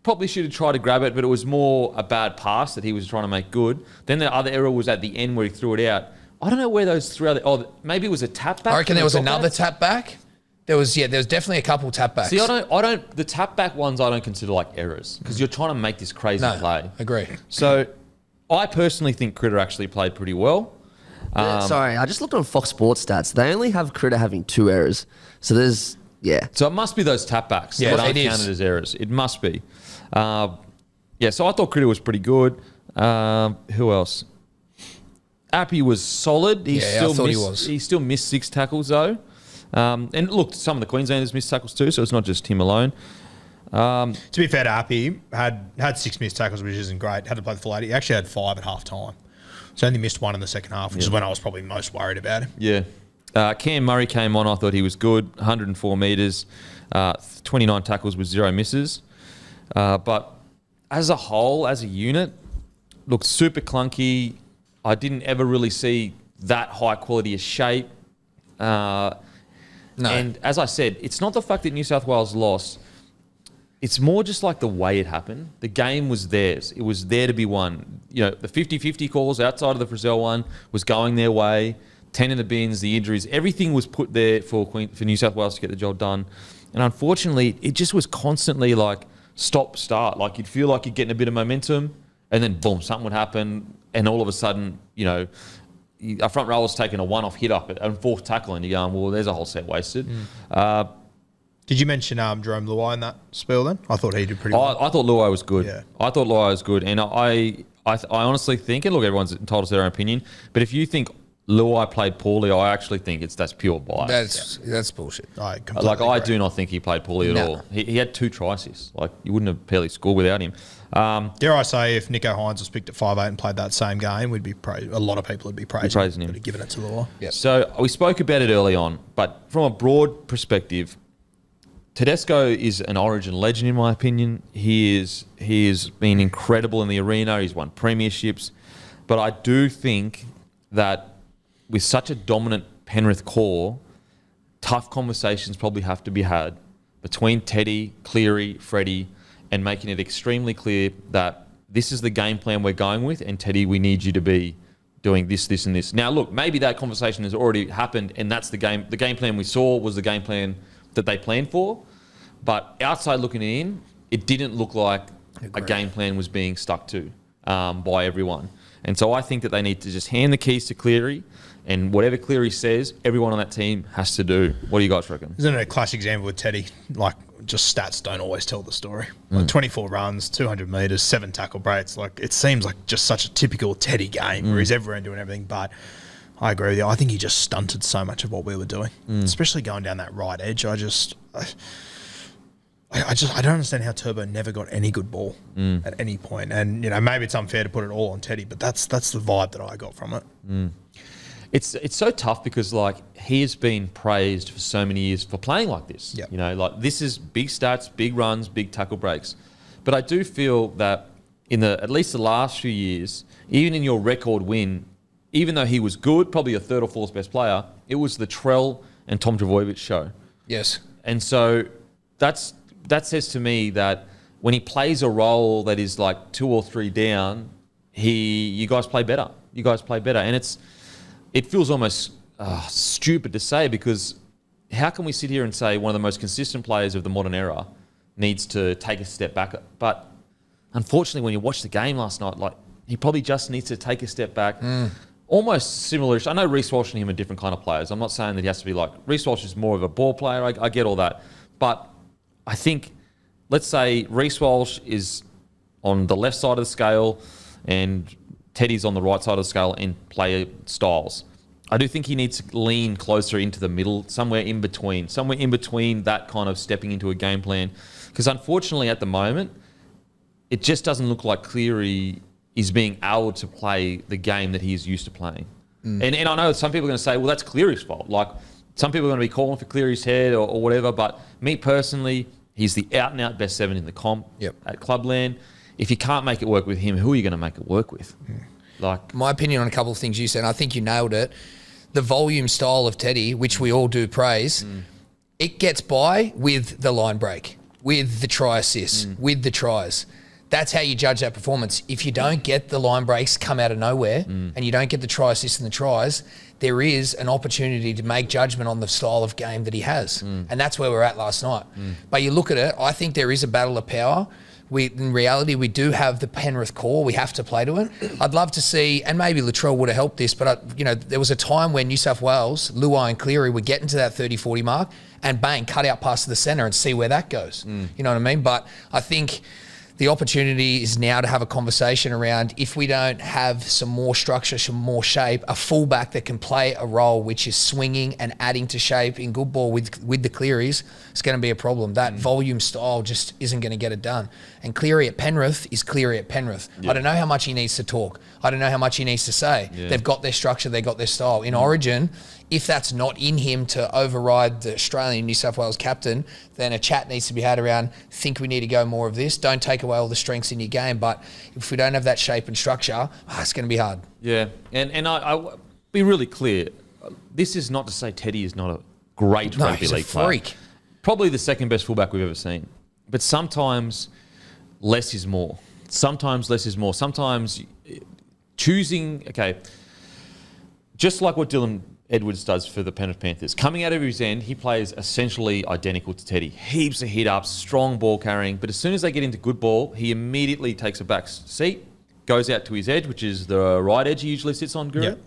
Probably should have tried to grab it, but it was more a bad pass that he was trying to make good. Then the other error was at the end where he threw it out. I don't know where those 3 other... Oh, maybe it was a tap back. I reckon there was another tap back. There was definitely a couple tap backs. See, the tap back ones I don't consider like errors because you're trying to make this crazy play. Agree. So I personally think Critter actually played pretty well. Sorry, I just looked on Fox Sports stats. They only have Critter having 2 errors. So there's... Yeah. So it must be those tap backs Yeah, that aren't it is. counted as errors. It must be. So I thought Critter was pretty good. Who else? Appy was solid. I thought he was. He still missed 6 tackles though. And look, some of the Queenslanders missed tackles too, so it's not just him alone. To be fair to Appy, had 6 missed tackles, which isn't great. Had to play the full 80. He actually had 5 at half time. So only missed 1 in the second half, which is when I was probably most worried about him. Yeah. Cam Murray came on. I thought he was good. 104 metres, 29 tackles with 0 misses. But as a whole, as a unit, looked super clunky. I didn't ever really see that high quality of shape. No. And as I said, it's not the fact that New South Wales lost. It's more just like the way it happened. The game was theirs. It was there to be won. You know, the 50-50 calls outside of the Frizzell one was going their way. 10 in the bins, the injuries, everything was put there for New South Wales to get the job done. And unfortunately, it just was constantly like stop, start. Like you'd feel like you're getting a bit of momentum and then boom, something would happen. And all of a sudden, you know, a front row was taking a one-off hit up and fourth tackle and you're going, well, there's a whole set wasted. Did you mention Jerome Luai in that spiel then? I thought he did pretty well. I thought Luai was good. Yeah. I thought Luai was good. And I honestly think, and look, everyone's entitled to their own opinion, but if you think Luai played poorly, I actually think that's pure bias. That's bullshit. I completely agree. I do not think he played poorly at all. He had 2 try assists. Like, you wouldn't have barely scored without him. Dare I say, if Nico Hines was picked at 5'8" and played that same game, we'd be a lot of people would be praising him. But given it to Luai. Yep. So we spoke about it early on, but from a broad perspective, Tedesco is an Origin legend in my opinion. He has been incredible in the arena. He's won premierships, but I do think that with such a dominant Penrith core, tough conversations probably have to be had between Teddy, Cleary, Freddie, and making it extremely clear that this is the game plan we're going with, and Teddy, we need you to be doing this, this, and this. Now, look, maybe that conversation has already happened, and that's the game. The game plan we saw was the game plan that they planned for, but outside looking in, it didn't look like a game plan was being stuck to by everyone. And so I think that they need to just hand the keys to Cleary, and whatever Cleary says, everyone on that team has to do. What do you guys reckon? Isn't it a classic example with Teddy? Like, just stats don't always tell the story. Like 24 runs, 200 metres, 7 tackle breaks. Like, it seems like just such a typical Teddy game where he's everywhere and doing everything. But I agree with you. I think he just stunted so much of what we were doing, especially going down that right edge. I don't understand how Turbo never got any good ball at any point. And, you know, maybe it's unfair to put it all on Teddy, but that's the vibe that I got from it. It's so tough because, like, he has been praised for so many years for playing like this. Yep. You know, like, this is big stats, big runs, big tackle breaks. But I do feel that in at least the last few years, even in your record win, even though he was good, probably a third or fourth best player, it was the Trell and Tom Trbojevic show. Yes. And so that says to me that when he plays a role that is like 2 or 3 down, you guys play better. You guys play better. And it feels almost stupid to say, because how can we sit here and say one of the most consistent players of the modern era needs to take a step back? But unfortunately, when you watch the game last night, like, he probably just needs to take a step back. Almost similar. I know Reece Walsh and him are different kind of players. I'm not saying that he has to be like, Reece Walsh is more of a ball player. I get all that. But I think, let's say Reece Walsh is on the left side of the scale and Teddy's on the right side of the scale in player styles. I do think he needs to lean closer into the middle, somewhere in between that kind of stepping into a game plan. Because unfortunately at the moment, it just doesn't look like Cleary is being able to play the game that he is used to playing. And I know some people are going to say, well, that's Cleary's fault. Like, some people are going to be calling for Cleary's head or whatever, but me personally, he's the out-and-out best 7 in the comp at Clubland. If you can't make it work with him, who are you going to make it work with? Like, my opinion on a couple of things you said, I think you nailed it. The volume style of Teddy, which we all do praise, it gets by with the line break, with the try assists, with the tries. That's how you judge that performance. If you don't get the line breaks come out of nowhere and you don't get the try assists and the tries, there is an opportunity to make judgment on the style of game that he has. And that's where we're at last night. But you look at it, I think there is a battle of power. In reality, we do have the Penrith core. We have to play to it. I'd love to see, and maybe Latrell would have helped this, but there was a time when New South Wales, Luai and Cleary would get into that 30-40 mark and bang, cut out past the centre and see where that goes. You know what I mean? But I think the opportunity is now to have a conversation around, if we don't have some more structure, some more shape, a fullback that can play a role which is swinging and adding to shape in good ball with the Clearys, it's going to be a problem. That volume style just isn't going to get it done. And Cleary at Penrith is Cleary at Penrith. I don't know how much he needs to talk. I don't know how much he needs to say. They've got their structure, they've got their style. In Origin, if that's not in him to override the Australian New South Wales captain, then a chat needs to be had around, think we need to go more of this. Don't take away all the strengths in your game. But if we don't have that shape and structure, it's going to be hard. Yeah. And be really clear. This is not to say Teddy is not a great rugby he's league a freak. player. Probably the second best fullback we've ever seen. But sometimes less is more. Sometimes less is more. Sometimes choosing, just like what Dylan Edwards does for the Penrith Panthers. Coming out of his end, he plays essentially identical to Teddy. Heaps of hit-ups, strong ball carrying. But as soon as they get into good ball, he immediately takes a back seat, goes out to his edge, which is the right edge he usually sits on, Guru. Yep.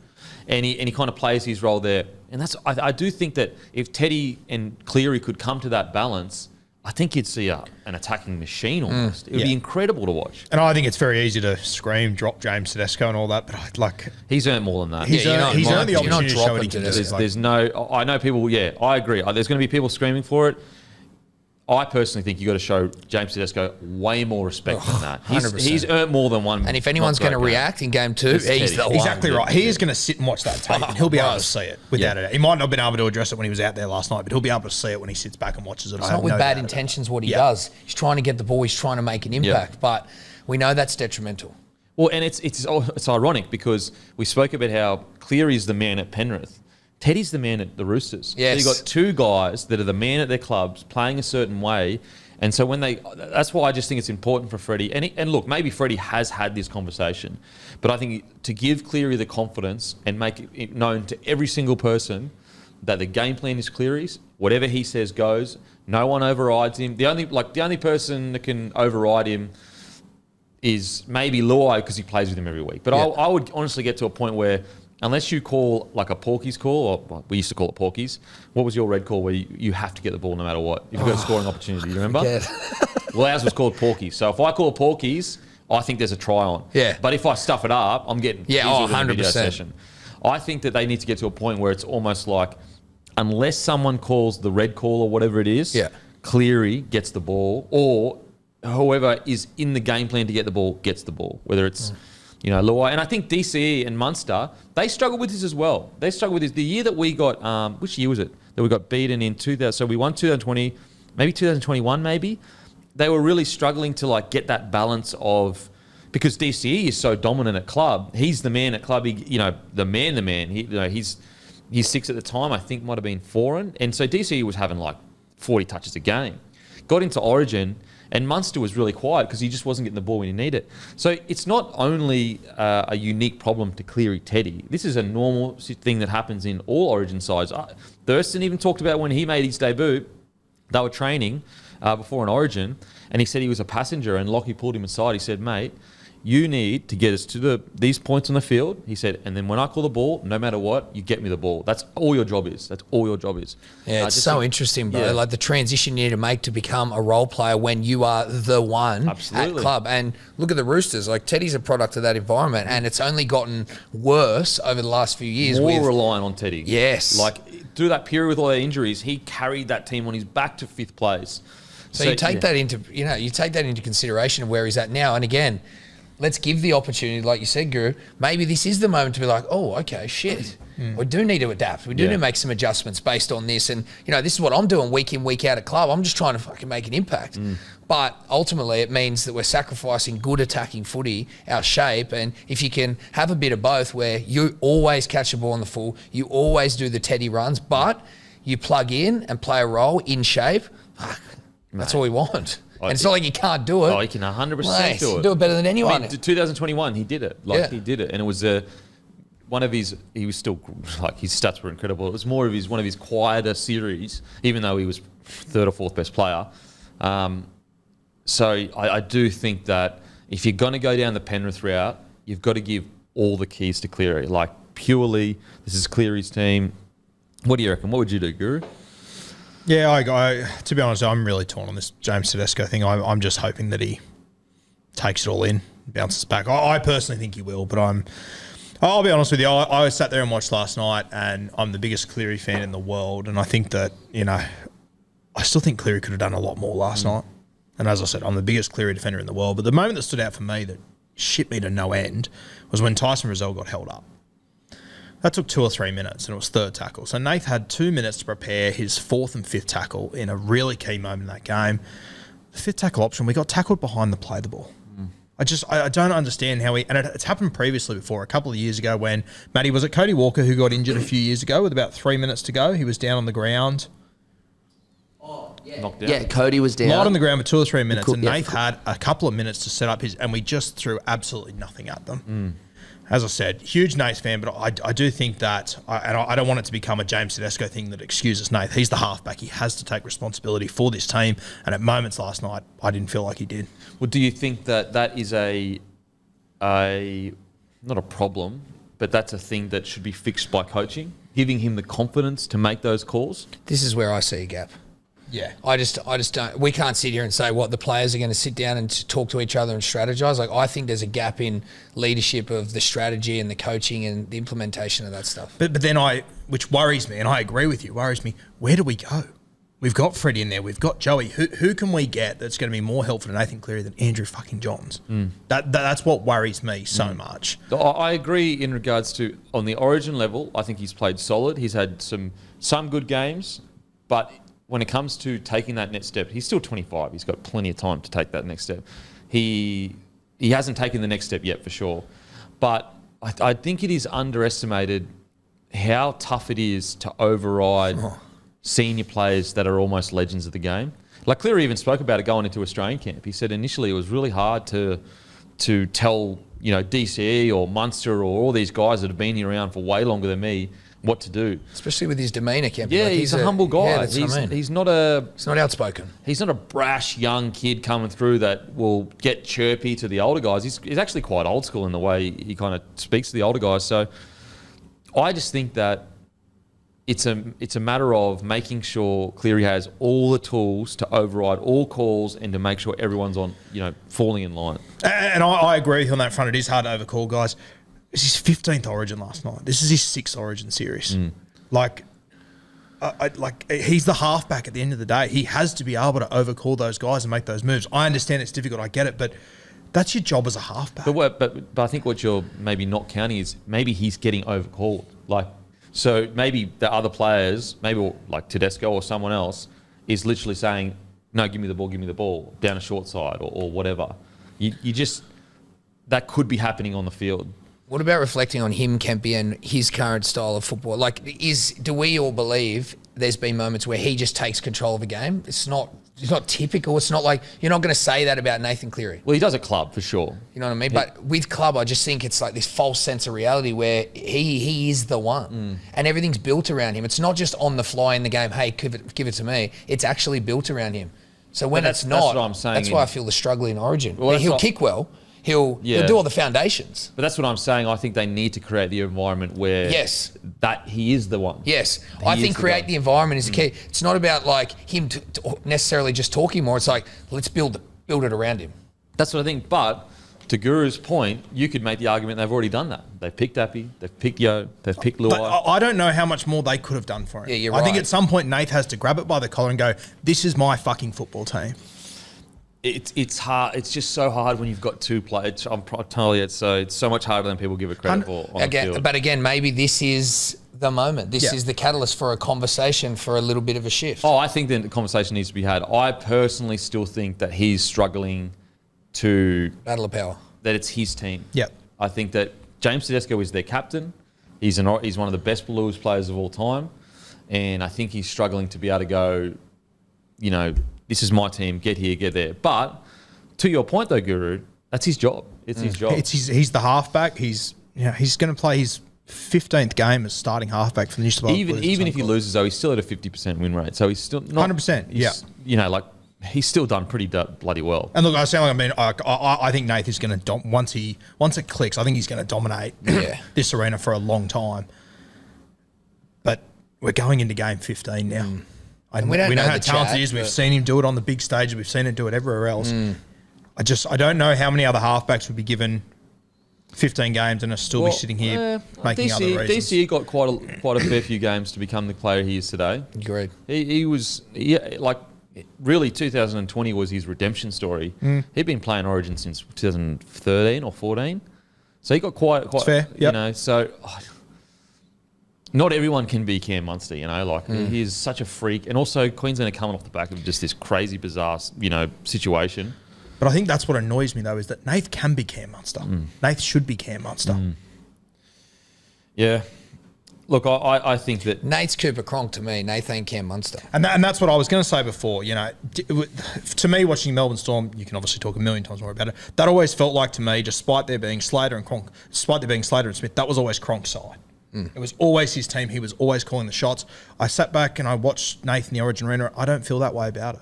And he kind of plays his role there. And I do think that if Teddy and Cleary could come to that balance, I think you'd see an attacking machine almost. It would be incredible to watch. And I think it's very easy to scream, drop James Tedesco and all that, but he's earned more than that. he's earned the opportunity to show what he can do. There's no. I know people. Yeah, I agree. There's going to be people screaming for it. I personally think you got to show James Tedesco way more respect than that. 100%. He's earned more than one. And if anyone's going to react in game 2, he's Teddy. the one. Exactly right. He is going to sit and watch that tape, and he'll be able to see it without it. He might not have been able to address it when he was out there last night, but he'll be able to see it when he sits back and watches it. It's not with bad intentions what he does. He's trying to get the ball. He's trying to make an impact, but we know that's detrimental. Well, and it's ironic because we spoke about how Cleary's the man at Penrith. Teddy's the man at the Roosters. Yes. So you've got two guys that are the man at their clubs playing a certain way. And so that's why I just think it's important for Freddie. And look, maybe Freddie has had this conversation, but I think to give Cleary the confidence and make it known to every single person that the game plan is Cleary's, whatever he says goes, no one overrides him. The only person that can override him is maybe Luai because he plays with him every week. But I would honestly get to a point where unless you call like a Porky's call, or we used to call it Porky's. What was your red call where you have to get the ball no matter what? If you've got a scoring opportunity, you remember? Well, ours was called Porky's. So if I call Porky's, I think there's a try on. Yeah. But if I stuff it up, I'm getting 100%. session. I think that they need to get to a point where it's almost like unless someone calls the red call or whatever it is, Cleary gets the ball or whoever is in the game plan to get the ball gets the ball, whether it's... Luai. And I think DCE and Munster, they struggled with this as well. They struggled with this. The year that we got, which year was it? That we got beaten in 2000. So we won 2020, maybe 2021 maybe. They were really struggling to get that balance of, because DCE is so dominant at club. He's the man at club. The man. He's 6 at the time. I think might have been 4. And so DCE was having 40 touches a game. Got into Origin. And Munster was really quiet because he just wasn't getting the ball when he needed it. So it's not only a unique problem to Cleary Teddy. This is a normal thing that happens in all Origin sides. Thurston even talked about when he made his debut, they were training before an Origin, and he said he was a passenger, and Lockie pulled him aside. He said, mate, you need to get us to these points on the field. He said, and then when I call the ball, no matter what, you get me the ball. That's all your job is. Yeah, it's so interesting, bro. Yeah. The transition you need to make to become a role player when you are the one at club. And look at the Roosters. Teddy's a product of that environment, and it's only gotten worse over the last few years. More relying on Teddy. Yes. Through that period with all their injuries, he carried that team on his back to 5th place. So you take that into consideration of where he's at now. And again, let's give the opportunity, like you said, Guru. Maybe this is the moment to be like, oh, okay, shit. We do need to adapt. We do need to make some adjustments based on this. And, this is what I'm doing week in, week out at club. I'm just trying to fucking make an impact. But ultimately, it means that we're sacrificing good attacking footy, our shape. And if you can have a bit of both where you always catch the ball on the full, you always do the Teddy runs, but you plug in and play a role in shape, that's all we want. And it's not like you can't do it. Oh, he can 100% do it. Do it better than anyone. 2021, he did it. He did it. And it was one of his, he was still, his stats were incredible. It was more of one of his quieter series, even though he was 3rd or 4th best player. So I do think that if you're going to go down the Penrith route, you've got to give all the keys to Cleary. Purely, this is Cleary's team. What do you reckon? What would you do, Guru? Yeah, I to be honest, I'm really torn on this James Tedesco thing. I'm just hoping that he takes it all in, bounces back. I personally think he will, but I'll be honest with you. I sat there and watched last night, and I'm the biggest Cleary fan in the world, and I think that, I still think Cleary could have done a lot more last night. And as I said, I'm the biggest Cleary defender in the world, but the moment that stood out for me that shit me to no end was when Tyson Rizzell got held up. That took 2 or 3 minutes, and it was 3rd tackle. So Nath had 2 minutes to prepare his 4th and 5th tackle in a really key moment in that game. The 5th tackle option, we got tackled behind the play the ball. I don't understand how and it's happened previously before, a couple of years ago when, Matty, was it Cody Walker who got injured a few years ago with about 3 minutes to go? He was down on the ground. Knocked down. Yeah, Cody was down. Light on the ground for 2 or 3 minutes, and yeah, Nath had a couple of minutes to set up his, and we just threw absolutely nothing at them. As I said, huge Nath fan, but I do think that, I don't want it to become a James Tedesco thing that excuses Nath. He's the halfback. He has to take responsibility for this team, and at moments last night, I didn't feel like he did. Well, do you think that is a not a problem, but that's a thing that should be fixed by coaching, giving him the confidence to make those calls? This is where I see a gap. Yeah. I just don't. We can't sit here and say what the players are going to sit down and talk to each other and strategize. Like, I think there's a gap in leadership of the strategy and the coaching and the implementation of that stuff. But then which worries me, and I agree with you, worries me, where do we go? We've got Freddie in there. We've got Joey. Who can we get that's going to be more helpful to Nathan Cleary than Andrew fucking Johns? That's what worries me so much. I agree in regards to, on the Origin level, I think he's played solid. He's had some good games, but when it comes to taking that next step, he's still 25. He's got plenty of time to take that next step. He hasn't taken the next step yet, for sure. But I think it is underestimated how tough it is to override senior players that are almost legends of the game. Like, Cleary even spoke about it going into Australian camp. He said initially it was really hard to tell, DCE or Munster or all these guys that have been around for way longer than me what to do. Especially with his demeanour, Kemp. Yeah, like, he's a humble guy. Yeah, that's what I mean. He's not outspoken. He's not a brash young kid coming through that will get chirpy to the older guys. He's actually quite old school in the way he kind of speaks to the older guys. So I just think that it's a matter of making sure Cleary has all the tools to override all calls and to make sure everyone's on, falling in line. And I agree with you on that front. It is hard to overcall, guys. This is his 15th Origin last night. This is his 6th Origin series. Like he's the halfback at the end of the day. He has to be able to overcall those guys and make those moves. I understand it's difficult. I get it, but that's your job as a halfback. But I think what you're maybe not counting is maybe he's getting overcalled. So maybe the other players, maybe like Tedesco or someone else, is literally saying, "No, give me the ball down a short side or whatever." That could be happening on the field. What about reflecting on him, Kempy, and his current style of football? Do we all believe there's been moments where he just takes control of a game? It's not typical. It's not like, you're not going to say that about Nathan Cleary. Well, he does at club for sure. You know what I mean? But with club, I just think it's like this false sense of reality where he is the one, and everything's built around him. It's not just on the fly in the game. Hey, give it to me. It's actually built around him. So when it's not, that's what I'm saying. That's why I feel the struggle in Origin. Well, he'll kick well. He'll do all the foundations. But that's what I'm saying. I think they need to create the environment where that he is the one. Yes. I think create the environment is the key. It's not about like him necessarily just talking more. It's like, let's build it around him. That's what I think. But to Guru's point, you could make the argument they've already done that. They've picked Appy, they've picked Yo, they've picked Luai. But I don't know how much more they could have done for him. Yeah, you're I think right. at some point Nath has to grab it by the collar and go, "This is my fucking football team." It's hard. It's just so hard when you've got two players. I'm telling you, it's so much harder than people give it credit for. On the field. But again, maybe this is the moment. This is the catalyst for a conversation for a little bit of a shift. Oh, I think that the conversation needs to be had. I personally still think that he's struggling to Battle of power. That it's his team. Yep. I think that James Tedesco is their captain. He's one of the best Blues players of all time, and I think he's struggling to be able to go, this is my team, get here, get there. But to your point though, Guru, that's his job. It's his job. He's the halfback. He's going to play his 15th game as starting halfback for the New South Wales Blues. Even if he loses though, he's still at a 50% win rate. So he's still not 100%. Yeah. He's still done pretty bloody well. And look, I think Nath is going to once it clicks, I think he's going to dominate this arena for a long time. But we're going into game 15 now. And we know how talented he is. We've seen him do it on the big stage. We've seen him do it everywhere else. I don't know how many other halfbacks would be given 15 games and still be sitting here making other reasons. DCE got quite a fair few games to become the player he is today. Agreed. He was really 2020 was his redemption story. He'd been playing Origin since 2013 or 14, so he got quite fair. Yep. So. Not everyone can be Cam Munster, he is such a freak. And also Queensland are coming off the back of just this crazy, bizarre, situation. But I think that's what annoys me, though, is that Nath can be Cam Munster. Nath should be Cam Munster. Yeah. Look, I think that Nate's Cooper Cronk to me. Nath ain't Cam Munster. And that's what I was going to say before. You know, to me, watching Melbourne Storm, you can obviously talk a million times more about it. That always felt like to me, despite there being Slater and Cronk, despite there being Slater and Smith, that was always Cronk's side. It was always his team. He was always calling the shots. I sat back and I watched Nath in the Origin Arena. I don't feel that way about it.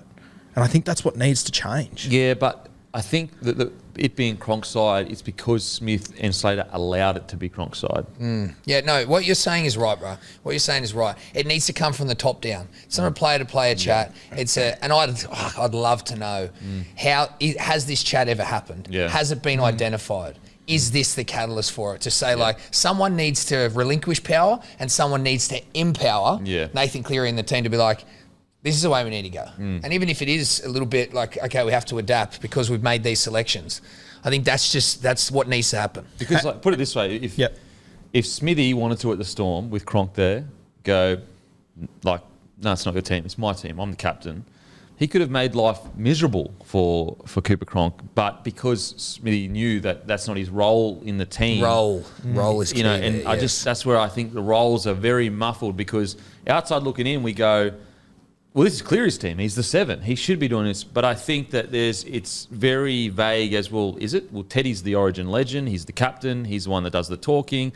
And I think that's what needs to change. Yeah, but I think that it being Cronk's side, it's because Smith and Slater allowed it to be Cronk's side. Yeah, no, what you're saying is right, bro. What you're saying is right. It needs to come from the top down. It's not a player-to-player chat. It's and I'd love to know has this chat ever happened? Yeah. Has it been identified? Is this the catalyst for it? To say, like, someone needs to relinquish power and someone needs to empower Nathan Cleary and the team to be like, this is the way we need to go. And even if it is a little bit like, okay, we have to adapt because we've made these selections, I think that's what needs to happen. Because, like, put it this way, if Smithy wanted to at the Storm with Cronk there, go, like, no, it's not your team, it's my team, I'm the captain, he could have made life miserable for Cooper Cronk, but because Smithy knew that that's not his role in the team. Role is key. You know, and that's where I think the roles are very muffled, because outside looking in, we go, well, this is Cleary's team. He's the 7. He should be doing this. But I think that it's very vague as, well, is it? Well, Teddy's the Origin legend. He's the captain. He's the one that does the talking.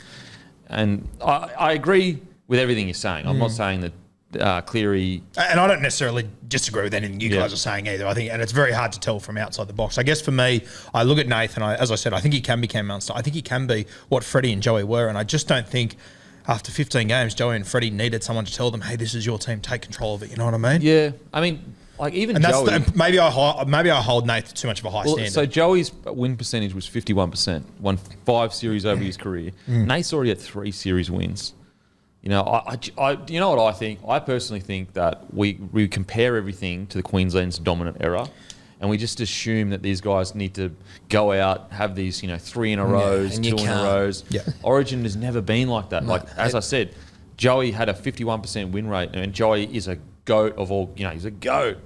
And I agree with everything you're saying. I'm not saying that Cleary... And I don't necessarily disagree with anything you guys are saying either. I think, and it's very hard to tell from outside the box. I guess for me, I look at Nathan, as I said, I think he can be Cam Munster. I think he can be what Freddie and Joey were. And I just don't think... After 15 games, Joey and Freddie needed someone to tell them, "Hey, this is your team. Take control of it." You know what I mean? Yeah, I mean, like even and Joey. Maybe I hold Nate to too much of a high standard. So Joey's win percentage was 51%. Won 5 series over his career. Nate's already had 3 series wins. You know, you know what I think? I personally think that we compare everything to the Queensland's dominant era. And we just assume that these guys need to go out, have these, 3 in a row, 2 in a row. Yeah. Origin has never been like that. No, like, as I said, Joey had a 51% win rate, and Joey is a GOAT of all, he's a GOAT.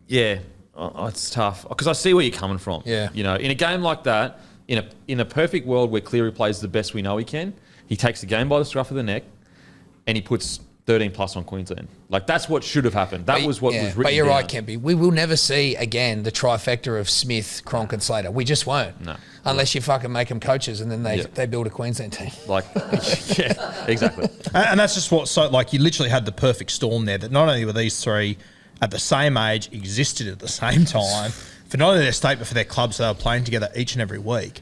It's tough. Because I see where you're coming from. Yeah. In a game like that, in a perfect world where Cleary plays the best we know he can, he takes the game by the scruff of the neck, and he puts 13 plus on Queensland. Like, that's what should have happened. That was what was written But you're down. right, Kempy. We will never see again the trifecta of Smith, Cronk and Slater. We just won't. No. Unless you fucking make them coaches and then they build a Queensland team. Like, yeah, exactly. And that's just you literally had the perfect storm there, that not only were these 3 at the same age, existed at the same time, for not only their state, but for their clubs, so they were playing together each and every week.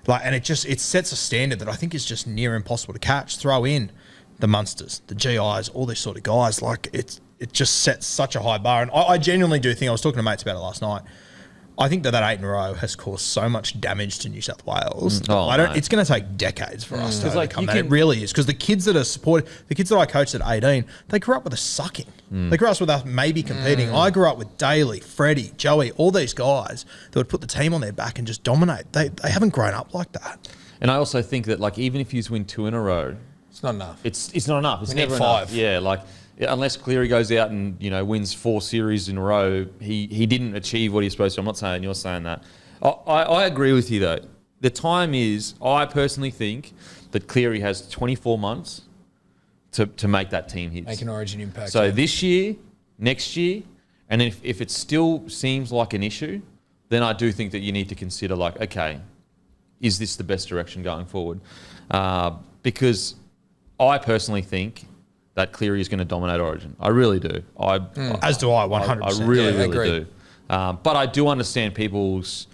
And it sets a standard that I think is just near impossible to catch. Throw in the Munsters, the GIs, all these sort of guys. Like, it just sets such a high bar. And I genuinely do think, I was talking to mates about it last night, I think that 8 in a row has caused so much damage to New South Wales. It's going to take decades for us to overcome that. It really is. Because the kids that are supported, the kids that I coached at 18, they grew up with us sucking. They grew up with us maybe competing. I grew up with Daly, Freddie, Joey, all these guys that would put the team on their back and just dominate. They haven't grown up like that. And I also think that, like, even if you win 2 in a row, it's not enough. It's not enough. It's we never need 5. enough. Yeah, like, unless Cleary goes out and wins 4 series in a row, he didn't achieve what he's supposed to. I'm not saying you're saying that. I agree with you though. The time is, I personally think that Cleary has 24 months to make that team his. Make an Origin impact. So this year, next year, and if it still seems like an issue, then I do think that you need to consider, like, okay, is this the best direction going forward? Because I personally think that Cleary is going to dominate Origin. I really do. As do I, 100%. I really do. But I do understand people's...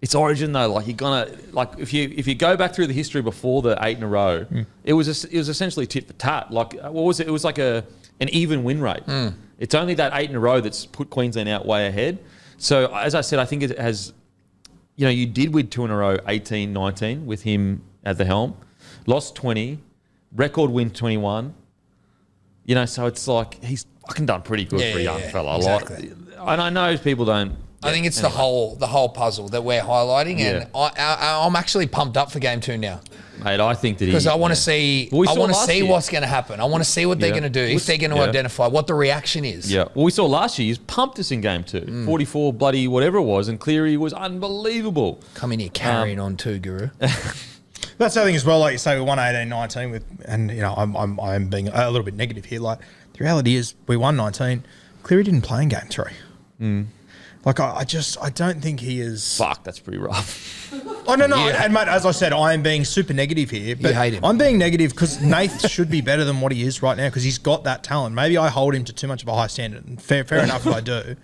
it's Origin though. Like, you're gonna, like, if you go back through the history before the 8 in a row, it was essentially tit for tat. Like, what was it? It was like an even win rate. It's only that 8 in a row that's put Queensland out way ahead. So as I said, I think it has. You did win 2 in a row, 18, 19 with him at the helm, lost 20, record win 21. So it's like he's fucking done pretty good for a young fella. Exactly. And I know people don't. I think it's the whole puzzle that we're highlighting, and I'm actually pumped up for Game 2 now. Mate, I think that because I want to see. Well, we I saw want to last see year. what's going to happen. I want to see what they're going to do. If they're going to identify what the reaction is. Yeah. Well, we saw last year. He's pumped us in game 2. 44 bloody whatever it was, and Cleary was unbelievable. Come in here carrying on too, Guru. That's the thing as well. Like you say, we won 18-19 with, and you know, I'm being a little bit negative here. Like the reality is, we won 19. Cleary didn't play in game 3. Like I don't think he is. Fuck, that's pretty rough. Oh no, and mate, as I said, I am being super negative here. But You hate him. I'm being negative because Nath should be better than what he is right now because he's got that talent. Maybe I hold him to too much of a high standard. And fair enough if I do.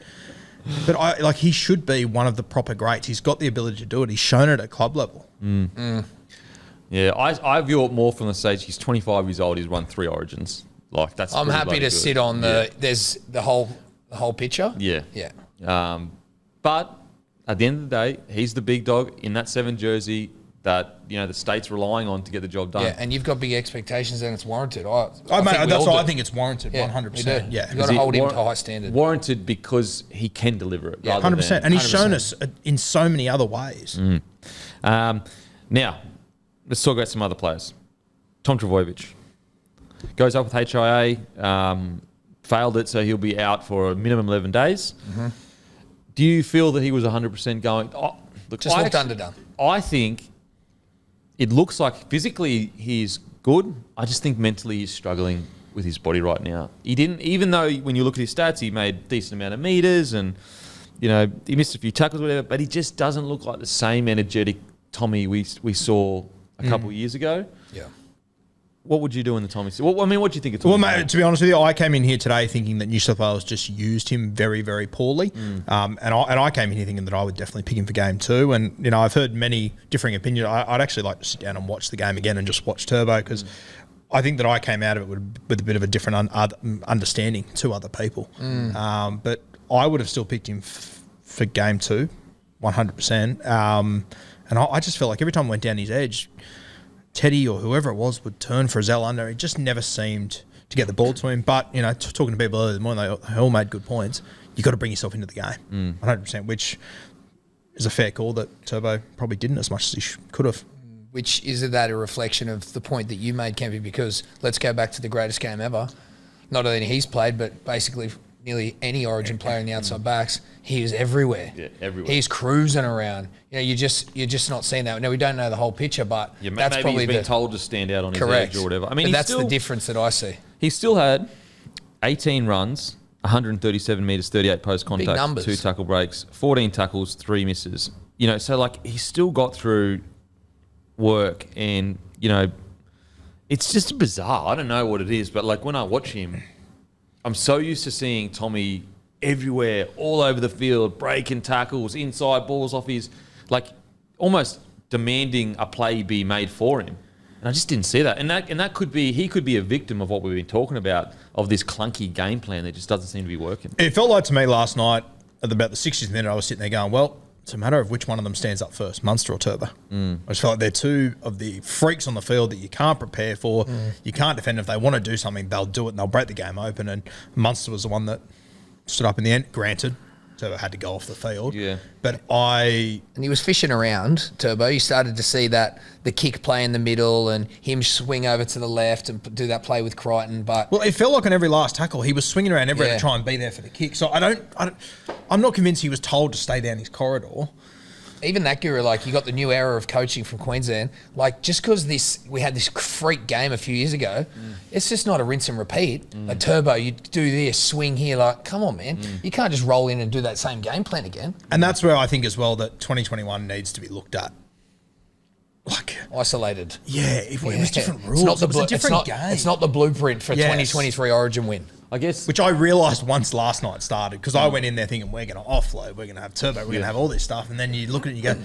But he should be one of the proper greats. He's got the ability to do it. He's shown it at club level. Yeah, I view it more from the stage. He's 25 years old. He's won 3 Origins. Like that's. I'm pretty happy bloody to good. sit on the. There's the whole picture. Yeah. Yeah. But at the end of the day, he's the big dog in that 7 jersey that the state's relying on to get the job done. Yeah, and you've got big expectations and it's warranted. I think it's warranted, 100%. Yeah, You've got to hold him to a high standard. Warranted because he can deliver it. Yeah, 100%. And he's 100%. shown us in so many other ways. Now, let's talk about some other players. Tom Trbojevic goes up with HIA, failed it, so he'll be out for a minimum 11 days. Do you feel that he was 100% going? Oh, look, Just looked underdone. I think it looks like physically he's good. I just think mentally he's struggling with his body right now. He didn't, even though when you look at his stats, he made a decent amount of meters and, he missed a few tackles or whatever, but he just doesn't look like the same energetic Tommy we saw a couple of years ago. Yeah. What would you do in the Tommy? What do you think of Well, Tommy? mate, to be honest with you, I came in here today thinking that New South Wales just used him very, very poorly. And I came in here thinking that I would definitely pick him for game 2. And, I've heard many differing opinions. I'd actually like to sit down and watch the game again and just watch Turbo because I think that I came out of it with a bit of a different understanding to other people. But I would have still picked him for game 2, 100%. And I just felt like every time I went down his edge, Teddy or whoever it was would turn for a Zell under. He just never seemed to get the ball to him. But, talking to people earlier in the morning, they all made good points. You've got to bring yourself into the game, 100%, which is a fair call that Turbo probably didn't as much as he could have. Which is that a reflection of the point that you made, Kempy? Because let's go back to the greatest game ever. Not only he's played, but basically nearly any Origin player in the outside backs. He is everywhere. Yeah, everywhere. He's cruising around. You're just not seeing that. Now we don't know the whole picture, but Yeah, that's maybe probably he's been told to stand out on correct his edge or whatever. I mean, But he's that's still, the difference that I see. He still had 18 runs, 137 metres, 38 post contact, Big numbers. 2 tackle breaks, 14 tackles, 3 misses. So he's still got through work and, it's just bizarre. I don't know what it is, but when I watch him, I'm so used to seeing Tommy everywhere, all over the field, breaking tackles, inside balls off his, almost demanding a play be made for him. And I just didn't see that. And that could be, he could be a victim of what we've been talking about, of this clunky game plan that just doesn't seem to be working. It felt like to me last night, at about the 60th minute, I was sitting there going, well, it's a matter of which one of them stands up first, Munster or Turbo. I just felt like they're two of the freaks on the field that you can't prepare for. You can't defend. If they want to do something, they'll do it and they'll break the game open. And Munster was the one that stood up in the end. Granted, Turbo had to go off the field. Yeah. But And he was fishing around, Turbo. You started to see that the kick play in the middle and him swing over to the left and do that play with Crichton. But well, it felt like on every last tackle, he was swinging around everywhere Yeah. to try and be there for the kick. So I'm not convinced he was told to stay down his corridor. even that, Guru, you got the new era of coaching from Queensland. Just because we had this freak game a few years ago, it's just not a rinse and repeat. A Turbo, you do this, swing here. Come on, man. You can't just roll in and do that same game plan again. And that's where I think as well that 2021 needs to be looked at. Isolated. Yeah, it was different rules. It's not the It was a different game. It's not the blueprint for Yes. 2023 Origin win. I guess. Which I realised once last night started because I went in there thinking we're going to offload, we're going to have Turbo, we're going to have all this stuff. And then you look at it and you go,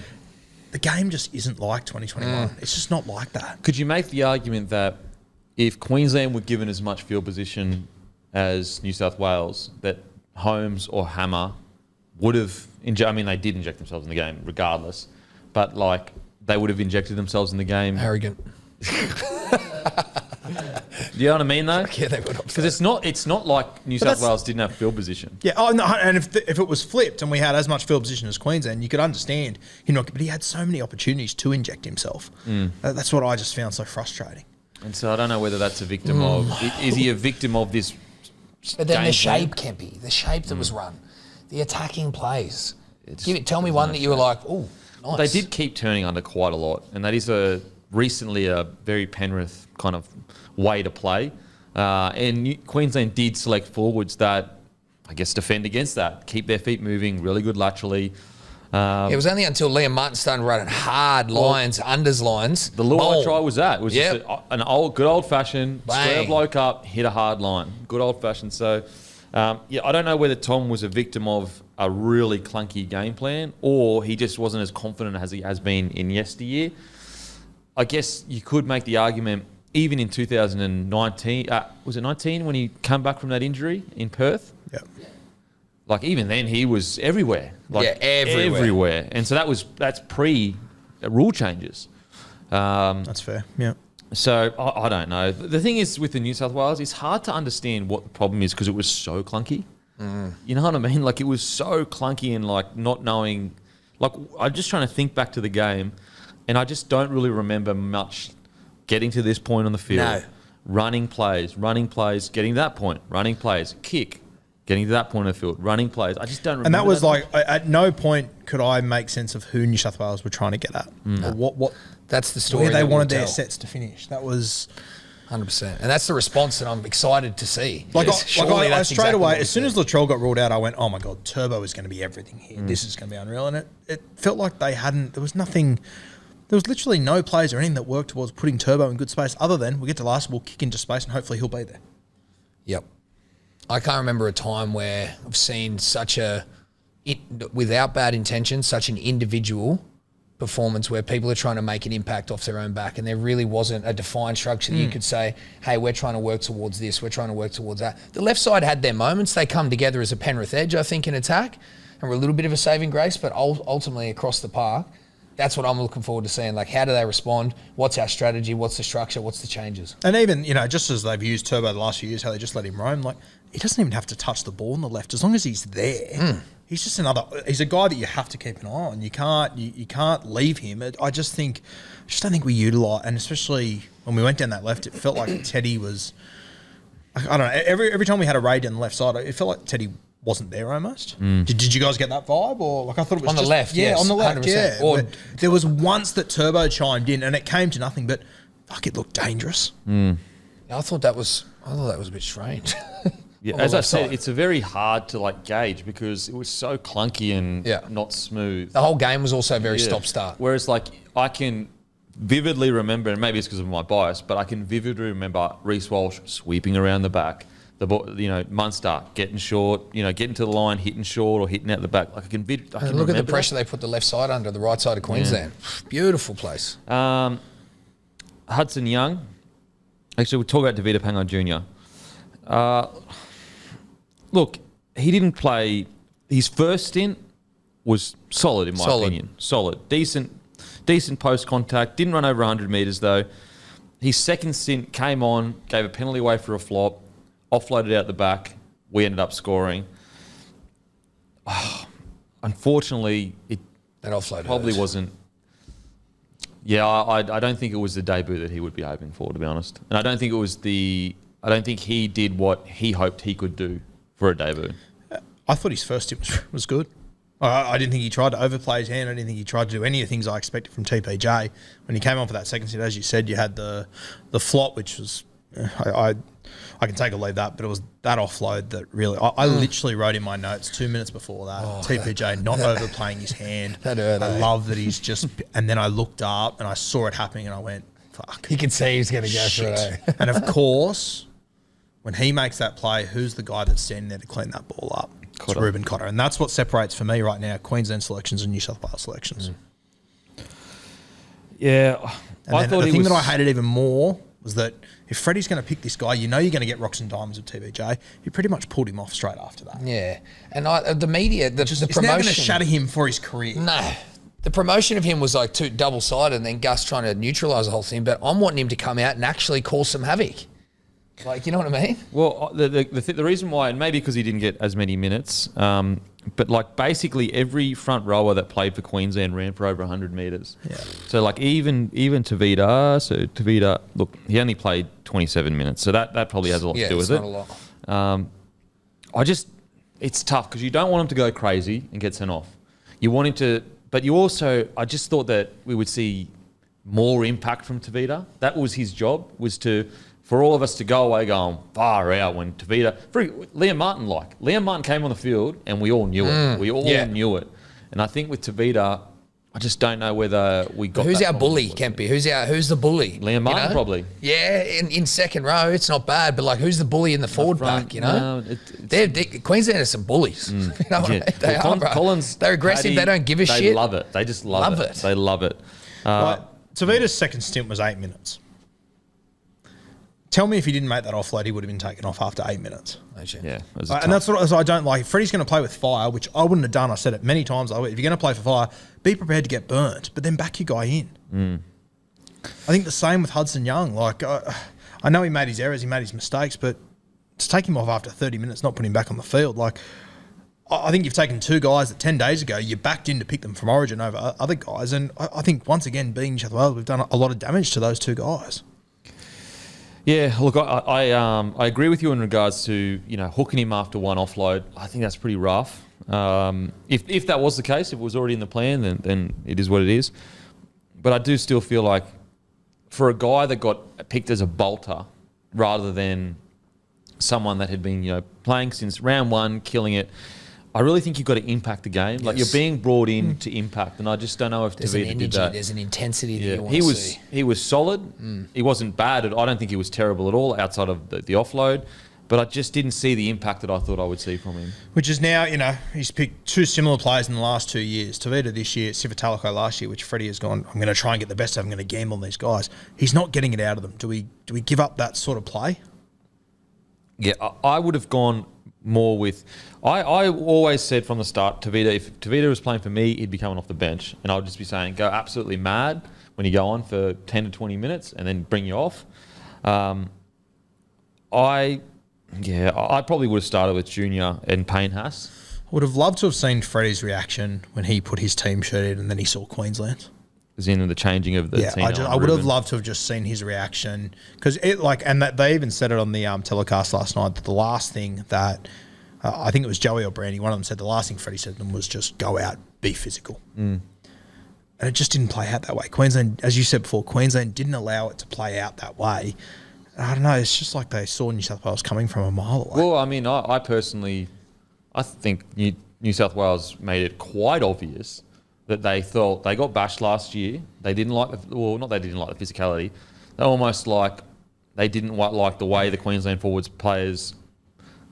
the game just isn't like 2021. It's just not like that. Could you make the argument that if Queensland were given as much field position as New South Wales, that Holmes or Hammer would have they did inject themselves in the game regardless, but they would have injected themselves in the game. Arrogant. Do you know what I mean, though? Yeah, they would. Because it's not like New South Wales didn't have field position. Yeah, no, and if it was flipped and we had as much field position as Queensland, you could understand him not. But he had so many opportunities to inject himself. That's what I just found so frustrating. And so I don't know whether that's a victim of. Is he a victim of this? But then the game shape, plan? Kempy, the shape that was run, the attacking plays. It's- Tell me one that you were like, oh, nice. They did keep turning under quite a lot, and that is recently a very Penrith kind of way to play. And Queensland did select forwards that, I guess, defend against that, keep their feet moving, really good laterally. It was only until Liam Martin started running hard lines, unders lines. The Luai boom. try was that. It was just an good old-fashioned, square Bang. bloke up, hit a hard line. Good old-fashioned. So, I don't know whether Tom was a victim of a really clunky game plan or he just wasn't as confident as he has been in yesteryear. I guess you could make the argument, even in 2019, was it 19 when he came back from that injury in Perth? Yeah. Like, even then, he was everywhere. Like, everywhere. And so that's pre-rule changes. That's fair. Yeah. So, I don't know. The thing is, with the New South Wales, it's hard to understand what the problem is because it was so clunky. You know what I mean? Like, it was so clunky and, like, not knowing... Like, I'm just trying to think back to the game, and I just don't really remember much getting to this point on the field. No. Running plays, getting to that point, running plays, kick, getting to that point of the field, running plays. I just don't remember. And that was like, at no point could I make sense of who New South Wales were trying to get at. Or what That's the story. where they that wanted we'll their tell. sets to finish. That was 100%. And that's the response that I'm excited to see. like, Yes, surely I that's straight exactly away, what as soon as Latrell got ruled out, I went, oh my God, Turbo is going to be everything here. This is going to be unreal. And it felt like there was nothing, there was literally no plays or anything that worked towards putting Turbo in good space other than we get to last, we'll kick into space and hopefully he'll be there. Yep. I can't remember a time where I've seen without bad intention, such an individual performance where people are trying to make an impact off their own back and there really wasn't a defined structure that you could say, hey, we're trying to work towards this, we're trying to work towards that. The left side had their moments. They come together as a Penrith edge, I think, in attack and were a little bit of a saving grace, but ultimately across the park, that's what I'm looking forward to seeing. Like, how do they respond? What's our strategy? What's the structure? What's the changes? And even, just as they've used Turbo the last few years, how they just let him roam, like, he doesn't even have to touch the ball on the left. As long as he's there, he's just he's a guy that you have to keep an eye on. You can't leave him. I just don't think we utilise, and especially when we went down that left, it felt like Teddy was, I don't know, every time we had a raid down the left side, it felt like Teddy wasn't there almost. Did you guys get that vibe? Or like I thought it was On the left, yeah, yes, on the left, 100%. yeah. Or- There was once that Turbo chimed in and it came to nothing, but fuck, it looked dangerous. I thought that was a bit strange. Yeah, on the as I left said, side. it's a very hard to like gauge because it was so clunky and not smooth. The whole game was also very stop-start. Whereas like I can vividly remember, and maybe it's because of my bias, but I can vividly remember Reece Walsh sweeping around the back. Munster getting short, getting to the line, hitting short or hitting out the back. Like I can And look at the remember pressure that. they put the left side under, the right side of Queensland. Beautiful place. Hudson Young. Actually, we'll talk about Davida Pangai Jr. Look, he didn't play. His first stint was solid in my opinion. Solid, decent post contact. Didn't run over 100 metres though. His second stint came on, gave a penalty away for a flop, offloaded out the back. We ended up scoring. Unfortunately, it That offload probably hurt. wasn't. Yeah, I don't think it was the debut that he would be hoping for, to be honest. And I don't think he did what he hoped he could do for a debut. I thought his first tip was good. I didn't think he tried to overplay his hand. I didn't think he tried to do any of the things I expected from TPJ. When he came on for that second set, as you said, you had the flop, which was I can take or leave that, but it was that offload that really I literally wrote in my notes 2 minutes before that TPJ not overplaying his hand. That hurt, I eh? love that he's just. And then I looked up and I saw it happening and I went, fuck. He could see he was going to go for it. Eh? And of course, when he makes that play, who's the guy that's standing there to clean that ball up? It's Ruben Cotter. And that's what separates for me right now Queensland selections and New South Wales selections. Yeah, And then the thing that I hated even more was that if Freddie's going to pick this guy, you're going to get rocks and diamonds with TBJ. He pretty much pulled him off straight after that. Yeah. And the media, the It's now promotion. going to shatter him for his career. No. The promotion of him was like too double-sided and then Gus trying to neutralise the whole thing. But I'm wanting him to come out and actually cause some havoc. Like, you know what I mean? Well, the reason why, and maybe because he didn't get as many minutes, but like basically every front rower that played for Queensland ran for over 100 metres. Yeah. So like even Tavita, look, he only played 27 minutes, so that probably has a lot to do with it. Yeah, it's not a lot. It's tough because you don't want him to go crazy and get sent off. You want him to, but you also, I just thought that we would see more impact from Tavita. That was his job, for all of us to go away going far out when Liam Martin came on the field and we all knew it. We all knew it. And I think with Tavita, I just don't know whether we got Who's that our from bully, him. Kempy? Who's the bully? Liam Martin, probably. Yeah, in second row, it's not bad, but like, who's the bully in the forward front, pack, you know? no, Queensland are some bullies. You know what I mean? They Well, are, bro. Collins, They're aggressive, Paddy, they don't give a shit. They love it. They just love it. They love it. Right. Tavita's second stint was 8 minutes. Tell me if he didn't make that offload, he would have been taken off after 8 minutes. Yeah. And that's what I don't like. Freddie's going to play with fire, which I wouldn't have done. I said it many times. If you're going to play for fire, be prepared to get burnt, but then back your guy in. I think the same with Hudson Young. Like, I know he made his errors, he made his mistakes, but to take him off after 30 minutes, not put him back on the field, like, I think you've taken two guys that 10 days ago, you backed in to pick them from Origin over other guys. And I think, once again, being New South Wales, we've done a lot of damage to those two guys. Yeah, look, I agree with you in regards to, hooking him after one offload. I think that's pretty rough. If that was the case, if it was already in the plan, then it is what it is. But I do still feel like for a guy that got picked as a bolter rather than someone that had been, playing since round one, killing it, I really think you've got to impact the game. Like, you're being brought in to impact, and I just don't know if Tavita did that. There's an intensity that you want to see. He was solid. He wasn't bad. I don't think he was terrible at all outside of the offload, but I just didn't see the impact that I thought I would see from him. Which is now, he's picked two similar players in the last 2 years. Tavita this year, Sivitalico last year, which Freddie has gone, I'm going to try and get the best of him. I'm going to gamble on these guys. He's not getting it out of them. Do we give up that sort of play? Yeah, I would have gone more with... I always said from the start, Tavita, if Tavita was playing for me, he'd be coming off the bench. And I would just be saying, go absolutely mad when you go on for 10 to 20 minutes and then bring you off. I probably would have started with Junior and Payne Haas. I would have loved to have seen Freddie's reaction when he put his team shirt in and then he saw Queensland. As in the changing of the team. I would have loved to have just seen his reaction because they even said it on the telecast last night that the last thing that I think it was Joey or Brandy, one of them said the last thing Freddie said to them was just go out, be physical. And it just didn't play out that way. Queensland, as you said before, Queensland didn't allow it to play out that way. I don't know, it's just like they saw New South Wales coming from a mile away. Well, I mean, I personally, I think New South Wales made it quite obvious that they thought they got bashed last year. They didn't like they didn't like the physicality. They almost they didn't like the way the Queensland forwards players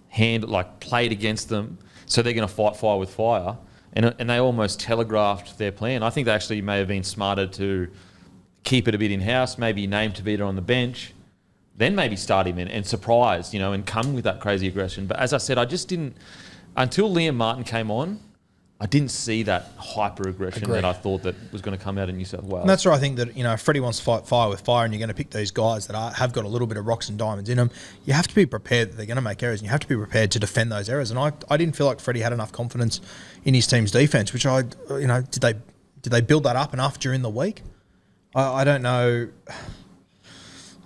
played against them. So they're going to fight fire with fire, and they almost telegraphed their plan. I think they actually may have been smarter to keep it a bit in house. Maybe name Tavita on the bench, then maybe start him in and surprise, and come with that crazy aggression. But as I said, I just didn't until Liam Martin came on. I didn't see that hyper-aggression that I thought that was going to come out of New South Wales. And that's where I think that, Freddie wants to fight fire with fire and you're going to pick these guys that have got a little bit of rocks and diamonds in them. You have to be prepared that they're going to make errors and you have to be prepared to defend those errors. And I didn't feel like Freddie had enough confidence in his team's defence, which did they build that up enough during the week? I don't know.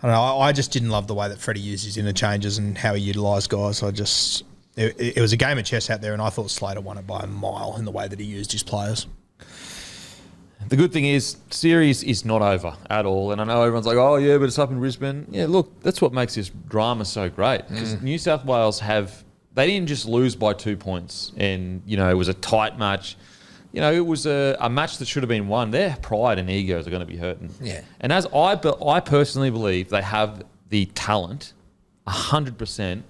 I just didn't love the way that Freddie used his interchanges and how he utilised guys. It was a game of chess out there, and I thought Slater won it by a mile in the way that he used his players. The good thing is, series is not over at all. And I know everyone's like, oh, yeah, but it's up in Brisbane. Yeah, look, that's what makes this drama so great. Because New South Wales they didn't just lose by 2 points and, it was a tight match. It was a match that should have been won. Their pride and egos are going to be hurting. Yeah. And as I personally believe they have the talent, 100%,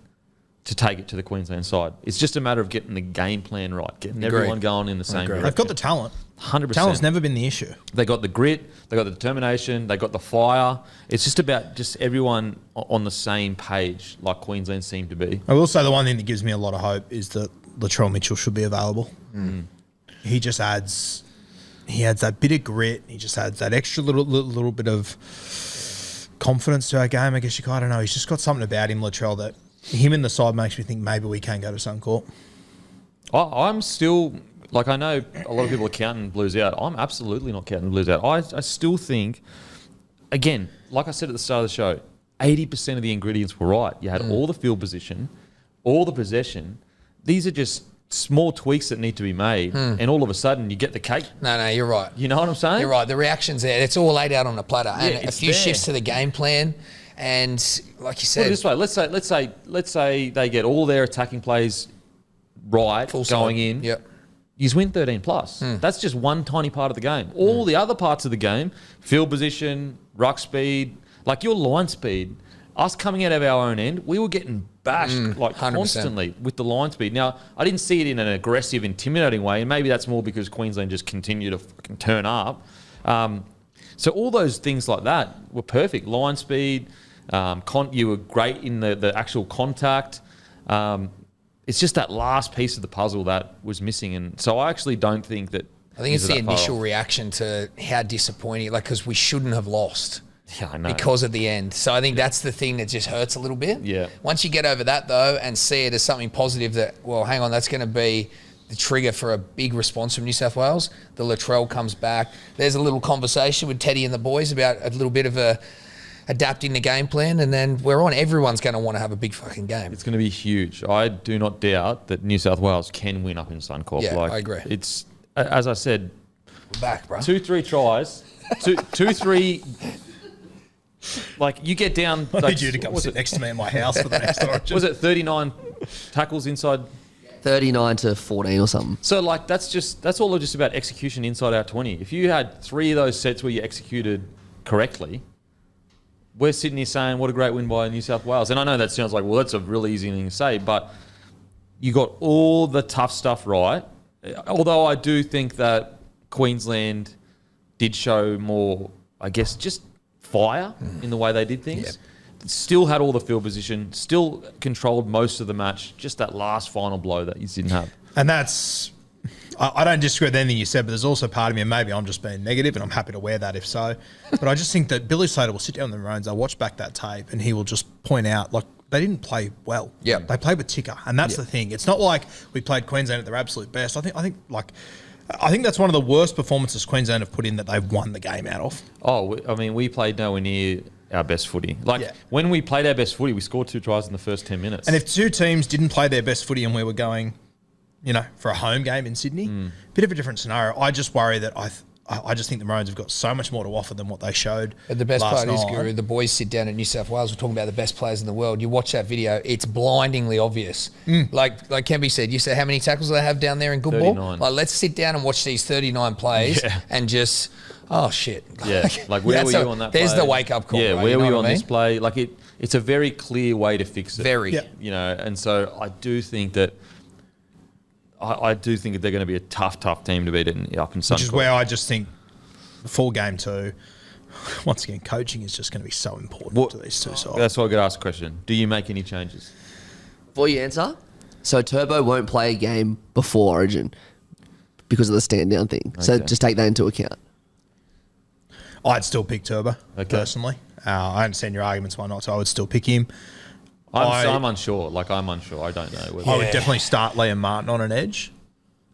to take it to the Queensland side. It's just a matter of getting the game plan right, getting everyone going in the same direction. They've got the talent. 100%. Talent's never been the issue. They got the grit, they got the determination, they got the fire. It's just about everyone on the same page like Queensland seem to be. I will say the one thing that gives me a lot of hope is that Latrell Mitchell should be available. He just adds that bit of grit. He just adds that extra little bit of confidence to our game. I guess I don't know. He's just got something about him, Latrell, that him in the side makes me think maybe we can go to Suncorp. I'm still, like, I know a lot of people are counting Blues out. I'm absolutely not counting Blues out. I still think, again, like I said at the start of the show, 80% of the ingredients were right. You had all the field position, all the possession. These are just small tweaks that need to be made, and all of a sudden you get the cake. No, you're right. You know what I'm saying? You're right. The reaction's there. It's all laid out on a platter, and a it's few there. shifts to the game plan. And like you Put it said, this way, let's say they get all their attacking plays right full going side. in. Yep. You win 13 plus. That's just one tiny part of the game. All the other parts of the game, field position, ruck speed, like your line speed, us coming out of our own end, we were getting bashed like 100%. constantly with the line speed. Now, I didn't see it in an aggressive, intimidating way, and maybe that's more because Queensland just continued to fucking turn up. So all those things like that were perfect. Line speed, you were great in the actual contact. It's just that last piece of the puzzle that was missing. And so I actually don't think that... I think it's these are the that far initial off. reaction to how disappointing, like, because we shouldn't have lost. Yeah, I know. Because of the end. So I think that's the thing that just hurts a little bit. Yeah. Once you get over that, though, and see it as something positive that, well, hang on, that's going to be the trigger for a big response from New South Wales. The Latrell comes back. There's a little conversation with Teddy and the boys about a little bit of adapting the game plan, and then we're on. Everyone's going to want to have a big fucking game. It's going to be huge. I do not doubt that New South Wales can win up in Suncorp. Yeah, I agree. It's, as I said, We're back, bro. 2-3 tries. 2-3... Like, you get down... I need you to come sit next to me in my house for the next origin. Was it 39 tackles inside? 39 to 14 or something. So, like, that's all just about execution inside our 20. If you had 3 of those sets where you executed correctly, we're sitting here saying, what a great win by New South Wales. And I know that sounds like, well, that's a really easy thing to say, but you got all the tough stuff right. Although I do think that Queensland did show more, I guess, just fire in the way they did things. Yep. Still had all the field position, still controlled most of the match, just that last final blow that you didn't have. And that's, I don't disagree with anything you said, but there's also part of me, and maybe I'm just being negative, and I'm happy to wear that if so. But I just think that Billy Slater will sit down in the Maroons, I'll watch back that tape, and he will just point out, like, they didn't play well. Yep. They played with ticker, and that's the thing. It's not like we played Queensland at their absolute best. I think that's one of the worst performances Queensland have put in that they've won the game out of. Oh, I mean, we played nowhere near our best footy. Like, when we played our best footy, we scored 2 tries in the first 10 minutes. And if two teams didn't play their best footy and we were going, for a home game in Sydney, bit of a different scenario. I just worry that I just think the Maroons have got so much more to offer than what they showed. But the best last part is, night. Guru, the boys sit down at New South Wales. We're talking about the best players in the world. You watch that video, it's blindingly obvious. Like Kemby said, you said how many tackles do they have down there in good 39. ball? Like, let's sit down and watch these 39 plays and just, oh shit. Yeah, like where were you on that play? There's the wake-up call. Yeah, right? where You were know you what on I mean? this play? Like, it's a very clear way to fix it. Very. Yeah. And so I do think that they're going to be a tough team to beat up in Suncorp. Which is where I just think before game 2, once again, coaching is just going to be so important to these two sides. That's why I got to ask a question. Do you make any changes? Before you answer, so Turbo won't play a game before Origin because of the stand-down thing. So Okay. just take that into account. I'd still pick Turbo, personally. I understand your arguments why not, so I would still pick him. I'm unsure. Like, I'm unsure. I don't know. I would definitely start Liam Martin on an edge.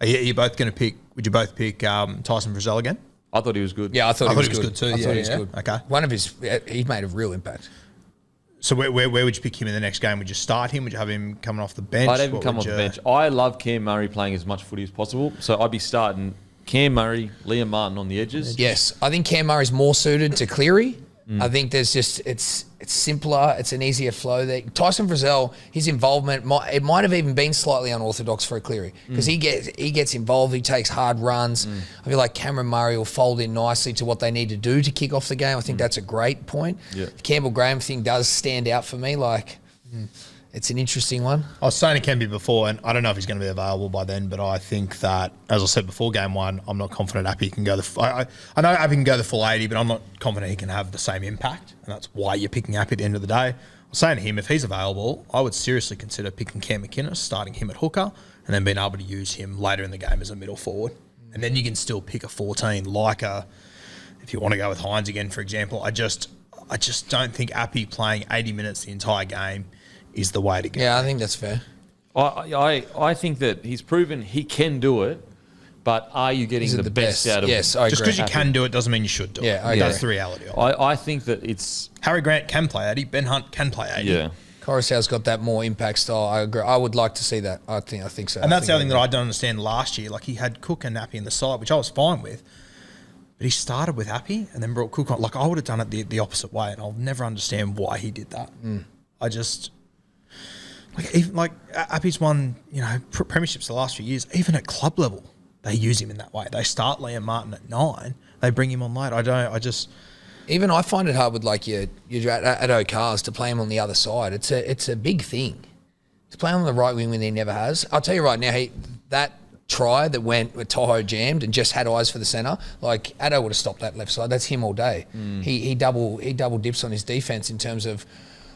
Are you both going to pick? Would you both pick Tyson Frizzell again? I thought he was good. Yeah, I thought he was good too. I thought he was good. Okay. One of his, he made a real impact. So where would you pick him in the next game? Would you start him? Would you have him coming off the bench? I'd have him come off the bench. I love Cam Murray playing as much footy as possible, so I'd be starting Cam Murray, Liam Martin on the edges. Yes, I think Cam Murray's more suited to Cleary. I think there's just it's simpler, it's an easier flow there. Tyson Frizzell, his involvement might have even been slightly unorthodox for a Cleary because he gets involved, he takes hard runs. I feel like Cameron Murray will fold in nicely to what they need to do to kick off the game. I think that's a great point. Yeah. The Campbell Graham thing does stand out for me. Like, it's an interesting one. I was saying to Kemby before, and I don't know if he's going to be available by then, but I think that, as I said before game 1, I'm not confident Appy can go I know Appy can go the full 80, but I'm not confident he can have the same impact, and that's why you're picking Appy at the end of the day. I was saying to him, if he's available, I would seriously consider picking Cam McInnes, starting him at hooker, and then being able to use him later in the game as a middle forward. And then you can still pick a 14, if you want to go with Hines again, for example. I just don't think Appy playing 80 minutes the entire game is the way to go. Yeah, I think that's fair. I think that he's proven he can do it, but are you getting the best out of Yes, him? I Just agree. because you can do it doesn't mean you should do it. Yeah, I That's agree. the reality of it. I think that it's Harry Grant can play 80. Ben Hunt can play 80. yeah. Coruscant's got that more impact style. I agree. I would like to see that. I think so. And that's the other thing that I don't understand last year. Like, he had Cook and Appy in the side, which I was fine with. But he started with Appy and then brought Cook on. Like, I would have done it the opposite way, and I'll never understand why he did that. I just... Like, even like Appy's won, premierships the last few years. Even at club level, they use him in that way. They start Liam Martin at 9. They bring him on late. Even I find it hard with like your Addo Cars to play him on the other side. It's a big thing to play him on the right wing when he never has. I'll tell you right now, that try that went with Toho jammed and just had eyes for the centre, like Addo would have stopped that left side. That's him all day. He double dips on his defence in terms of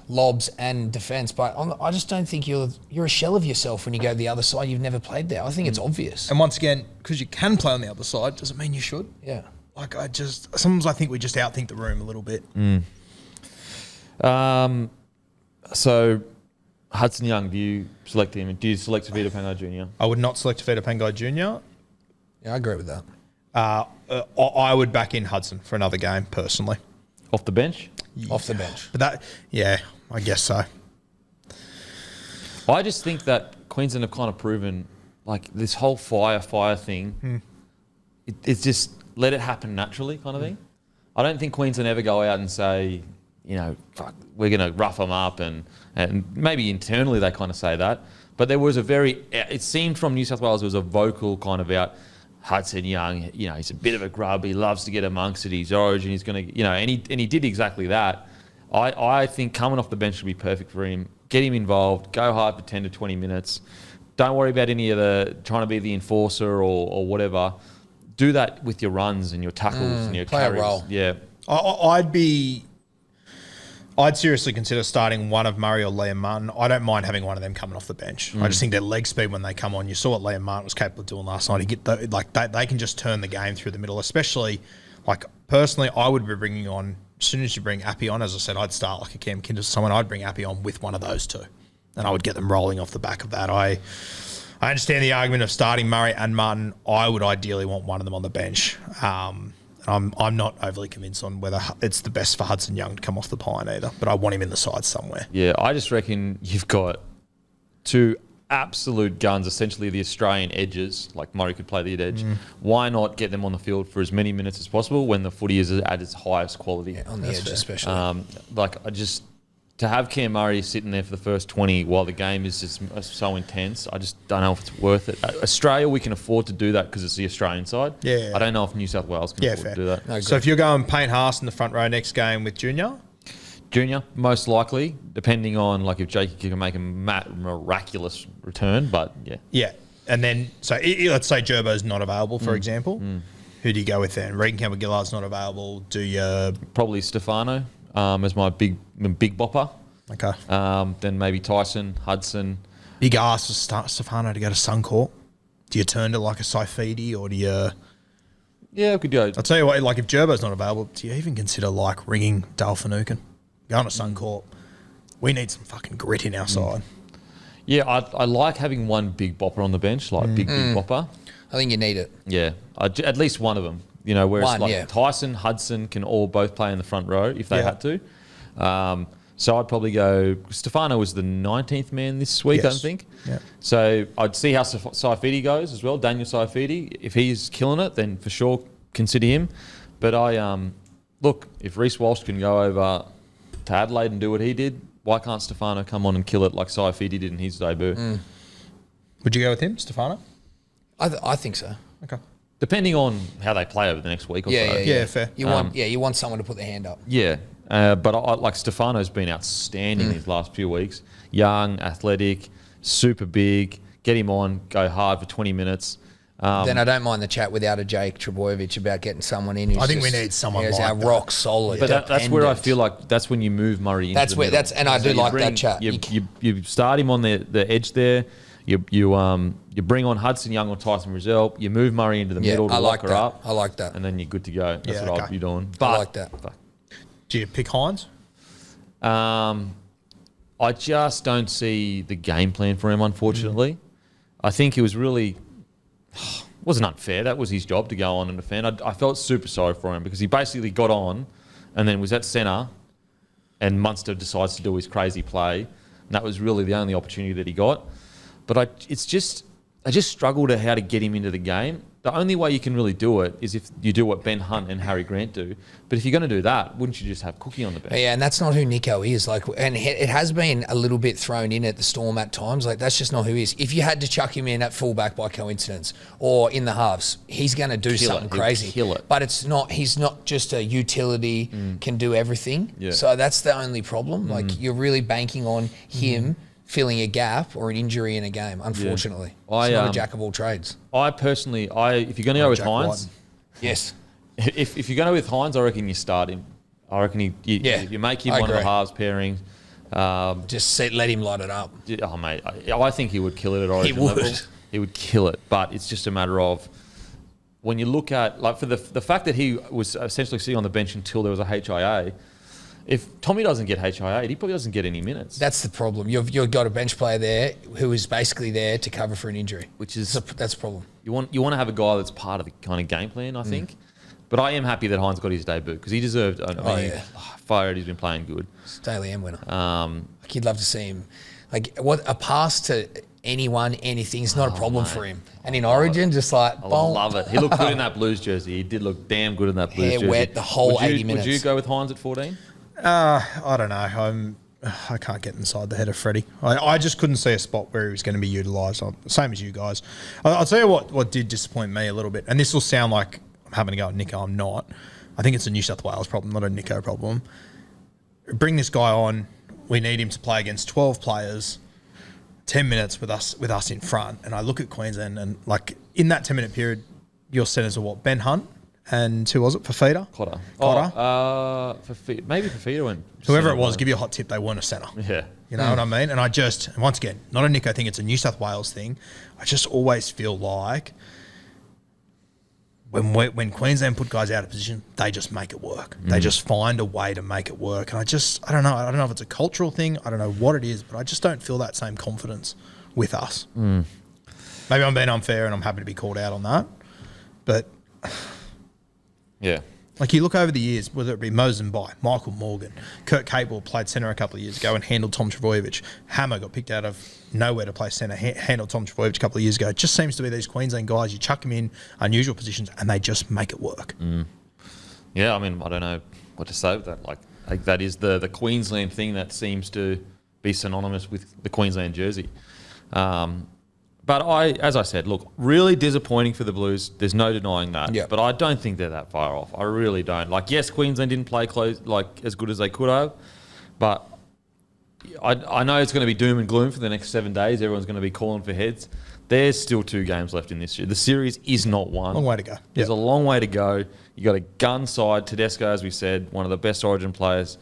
lobs and defence, but I just don't think you're a shell of yourself when you go to the other side. You've never played there. I think it's obvious. And once again, because you can play on the other side, doesn't mean you should. Yeah. Like, sometimes I think we just outthink the room a little bit. So Hudson Young, do you select him? Do you select Tavita Pangai Jr.? I would not select Tavita Pangai Jr. Yeah, I agree with that. I would back in Hudson for another game, personally. Off the bench? Off the bench. But I guess so. I just think that Queensland have kind of proven, like, this whole fire thing, it's just let it happen naturally kind of thing. I don't think Queensland ever go out and say, fuck, we're going to rough them up, and maybe internally they kind of say that. But there was it seemed from New South Wales, there was a vocal kind of out, Hudson Young, he's a bit of a grub. He loves to get amongst it. He's Origin. He's going to, and he did exactly that. I think coming off the bench would be perfect for him. Get him involved. Go hard for 10 to 20 minutes. Don't worry about any of the trying to be the enforcer or whatever. Do that with your runs and your tackles and your play a carries. role. Yeah. I'd seriously consider starting one of Murray or Liam Martin. I don't mind having one of them coming off the bench. I just think their leg speed when they come on. You saw what Liam Martin was capable of doing last night. They can just turn the game through the middle. Especially, like, personally, I would be bringing on, as soon as you bring Appy on, as I said, I'd start like a Cam Kinders or someone. I'd bring Appy on with one of those two, and I would get them rolling off the back of that. I understand the argument of starting Murray and Martin. I would ideally want one of them on the bench. I'm not overly convinced on whether it's the best for Hudson Young to come off the pine either, but I want him in the side somewhere. Yeah, I just reckon you've got two absolute guns, essentially the Australian edges, like Murray could play the edge. Why not get them on the field for as many minutes as possible when the footy is at its highest quality? Yeah, on the edge especially. To have Cam Murray sitting there for the first 20 while the game is just so intense, I just don't know if it's worth it. Australia, we can afford to do that because it's the Australian side. Yeah. I don't know if New South Wales can afford to do that. No, So if you're going Payne Haas in the front row next game with Junior, Junior, most likely, depending on like if Jake can make a miraculous return, but yeah. yeah. And then, so let's say Gerbo's not available, for example. Who do you go with then? Regan Campbell-Gillard's not available. Do you... Probably Stefano as my big bopper. Okay. Then maybe Tyson, Hudson. Big ask for Stefano to go to Suncorp. Do you turn to like a Saifidi or do you... Yeah, I could go. I'll tell you what, like if Gerbo's not available, do you even consider like ringing Dale Finucane? Going to Suncorp. We need some fucking grit in our side. Yeah, I like having one big bopper on the bench, like big bopper. I think you need it. Yeah, at least one of them. Whereas Tyson, Hudson can both play in the front row if they had to. So I'd probably go... Stefano was the 19th man this week, Yes. I think. Yeah. So I'd see how Saifidi goes as well, Daniel Saifidi. If he's killing it, then for sure consider him. But look, if Reece Walsh can go over to Adelaide and do what he did, why can't Stefano come on and kill it like Saifidi did in his debut? Would you go with him, Stefano? I think so. Okay. Depending on how they play over the next week or so. Yeah, fair. You want someone to put their hand up. Yeah. But like Stefano's been outstanding these last few weeks. Young, athletic, super big. Get him on, go hard for 20 minutes. Then I don't mind the chat without a Jake Trebojevic about getting someone in. I think we need someone who's like our that. rock solid. But that's where I dependent. feel like that's when you move Murray into That's the where middle. and I do you like bring- that chat. You start him on the edge there. You bring on Hudson Young or Tyson Rizal. You move Murray into the middle to I lock like her that. up. I like that. And then you're good to go. That's Yeah, what okay. I'd be doing. I like that. Fuck. Do you pick Hines? I just don't see the game plan for him, unfortunately. I think it was really wasn't unfair. That was his job to go on and defend. I felt super sorry for him because he basically got on and then was at centre and Munster decides to do his crazy play. And that was really the only opportunity that he got. But I just struggled at how to get him into the game. The only way you can really do it is if you do what Ben Hunt and Harry Grant do. But if you're going to do that, wouldn't you just have Cookie on the bench? Yeah, and that's not who Nico is. Like, and it has been a little bit thrown in at the Storm at times. Like, that's just not who he is. If you had to chuck him in at fullback by coincidence or in the halves, he's going to do something crazy. Kill it. But it's not. He's not just a utility, can do everything. Yeah. So that's the only problem. Like, you're really banking on him filling a gap or an injury in a game, unfortunately. Yeah. It's not a jack of all trades. I personally, if you're going to go with Hines... Yes. If you're going to go with Hines, I reckon you start him. I reckon you make him one of the halves pairing. Just let him light it up. Oh, mate. I think he would kill it at Origin level. He would kill it. But it's just a matter of... When you look at... Like, for the fact that he was essentially sitting on the bench until there was a HIA... If Tommy doesn't get HIA, he probably doesn't get any minutes. That's the problem. You've got a bench player there who is basically there to cover for an injury, which is that's a problem. You want to have a guy that's part of the kind of game plan, I think. But I am happy that Hines got his debut because he deserved. Fire, he's been playing good. It's a Daily M winner. Like, you'd love to see him. Like, what a pass to anyone, anything. It's not a problem for him. And in Origin, just like, I love it. He looked good in that Blues jersey. He did look damn good in that Blues jersey. Wet the whole 80 minutes. Would you go with Hines at 14? I don't know. I can't get inside the head of Freddie. I just couldn't see a spot where he was going to be utilised. Same as you guys. I'll tell you what did disappoint me a little bit, and this will sound like I'm having to go at Nico. I'm not. I think it's a New South Wales problem, not a Nico problem. Bring this guy on. We need him to play against 12 players, 10 minutes with us in front. And I look at Queensland, and like in that 10-minute period, your centres are what? Ben Hunt. And who was it? Fafita? Cotter. Maybe Fafita went. Whoever it was, give you a hot tip, they weren't a centre. Yeah. You know what I mean? And once again, not a Nico thing, it's a New South Wales thing. I just always feel like when Queensland put guys out of position, they just make it work. They just find a way to make it work. And I don't know. I don't know if it's a cultural thing. I don't know what it is, but I just don't feel that same confidence with us. Maybe I'm being unfair and I'm happy to be called out on that. But... Yeah. Like, you look over the years, whether it be Mozambique, Michael Morgan, Kurt Capewell played centre a couple of years ago and handled Tom Trbojevic. Hammer got picked out of nowhere to play centre, handled Tom Trbojevic a couple of years ago. It just seems to be these Queensland guys, you chuck them in unusual positions and they just make it work. Yeah, I mean, I don't know what to say with that. Like that is the Queensland thing that seems to be synonymous with the Queensland jersey. But as I said, look, really disappointing for the Blues. There's no denying that. Yep. But I don't think they're that far off. I really don't. Like, yes, Queensland didn't play close, like as good as they could have, but I know it's going to be doom and gloom for the next 7 days. Everyone's going to be calling for heads. There's still 2 games left in this year. The series is not won. Long way to go. There's a long way to go. You got a gun side. Tedesco, as we said, one of the best Origin players.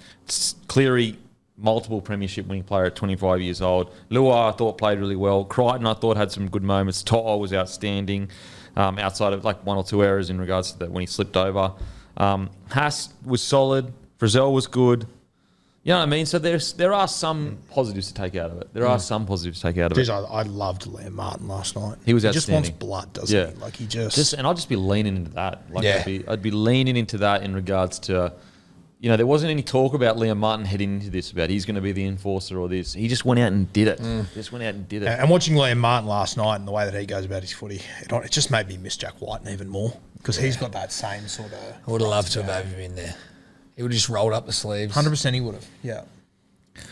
Cleary, multiple premiership winning player at 25 years old. Luai, I thought, played really well. Crichton, I thought, had some good moments. To'o was outstanding outside of like 1 or 2 errors in regards to that when he slipped over. Haas was solid. Frizzell was good. You know what I mean? So there are some positives to take out of it. Jeez, I loved Liam Martin last night. He was outstanding. He just wants blood, doesn't he? Like, he just... And I'd just be leaning into that. Like, I'd be leaning into that in regards to... You know, there wasn't any talk about Liam Martin heading into this, about he's going to be the enforcer or this. He just went out and did it. And watching Liam Martin last night and the way that he goes about his footy, it just made me miss Jack Whiten even more because he's got that same sort of... I would have loved to have him in there. He would have just rolled up the sleeves. 100% he would have, yeah.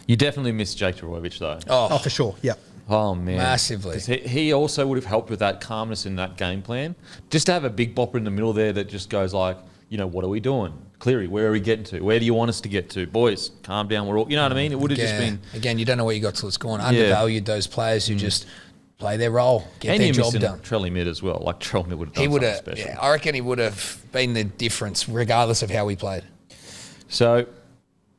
You definitely miss Jake Trbojevic, though. Oh, for sure, yeah. Oh, man. Massively. He also would have helped with that calmness in that game plan. Just to have a big bopper in the middle there that just goes like, you know, what are we doing? Cleary, where are we getting to? Where do you want us to get to? Boys, calm down. We're all, you know what I mean? It would have just been... Again, you don't know what you got till it's gone. Undervalued those players who just play their role, get their job done. Trelly Mid as well. Like, Trelly Mid would have done something special. Yeah, I reckon he would have been the difference regardless of how we played. So,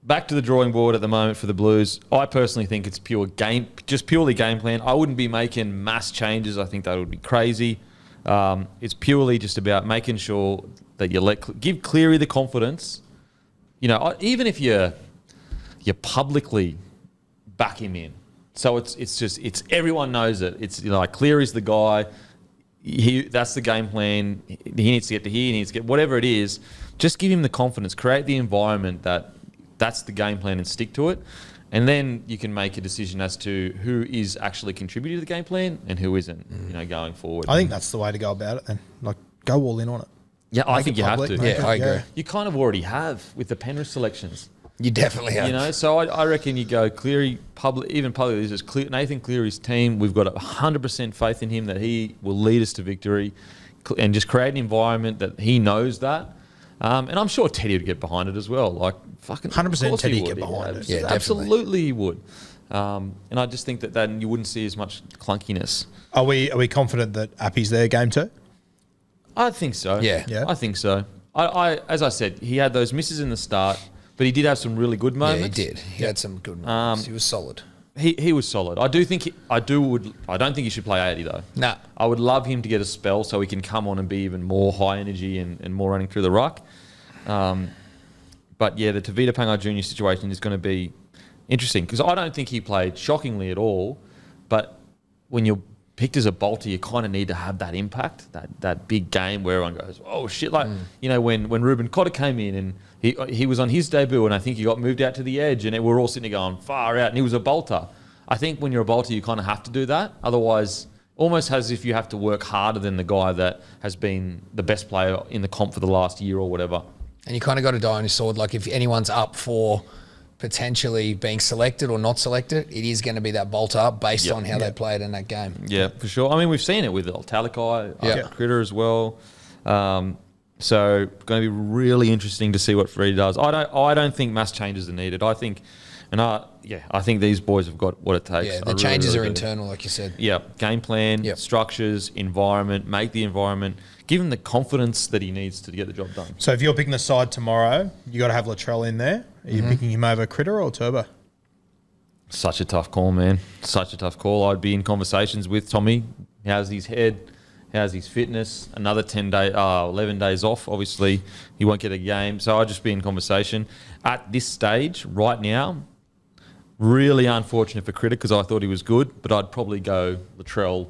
back to the drawing board at the moment for the Blues. I personally think it's purely game plan. I wouldn't be making mass changes. I think that would be crazy. It's purely just about making sure that you give Cleary the confidence even if you publicly back him in, so it's everyone knows it. It's like Cleary's the guy. That's the game plan. He needs to get to here. He needs to get whatever it is. Just give him the confidence. Create the environment that's the game plan and stick to it. And then you can make a decision as to who is actually contributing to the game plan and who isn't. Going forward. I think that's the way to go about it. Then, go all in on it. Yeah, I think you have to. Yeah, I agree. You kind of already have with the Penrith selections. You definitely have. So I reckon you go Cleary, publicly, this is Nathan Cleary's team. We've got 100% faith in him that he will lead us to victory and just create an environment that he knows that. And I'm sure Teddy would get behind it as well. Like, fucking 100% Teddy would get behind it. Yeah, absolutely he would. And I just think that then you wouldn't see as much clunkiness. Are we confident that Appy's there game 2? I think so. Yeah. I think so. I as I said, he had those misses in the start, but he did have some really good moments. Yeah, he did. He had some good moments. He was solid. He was solid. I don't think he should play 80 though. No. I would love him to get a spell so he can come on and be even more high energy and more running through the ruck. But yeah, the Tavita Pangai Jr. situation is going to be interesting because I don't think he played shockingly at all. But when you're picked as a bolter, you kind of need to have that impact, that big game where everyone goes, oh shit! When Ruben Cotter came in and he was on his debut and I think he got moved out to the edge and we're all sitting there going far out and he was a bolter. I think when you're a bolter, you kind of have to do that. Otherwise, almost as if you have to work harder than the guy that has been the best player in the comp for the last year or whatever. And you kind of got to die on your sword. Like if anyone's up for potentially being selected or not selected, it is going to be that bolter based on how they played in that game. Yeah, for sure. I mean, we've seen it with Talakai, Critter as well. So going to be really interesting to see what Freddie does. I don't think mass changes are needed. I think these boys have got what it takes. Yeah, the changes are internal, like you said. Yeah, game plan, structures, environment, make the environment, give him the confidence that he needs to get the job done. So if you're picking the side tomorrow, you got to have Latrell in there. Are you picking him over Critter or Turbo? Such a tough call, man. Such a tough call. I'd be in conversations with Tommy. How's his head? How's his fitness? Another 11 days off. Obviously, he won't get a game. So I'd just be in conversation. At this stage, right now, really unfortunate for Critter because I thought he was good, but I'd probably go Latrell,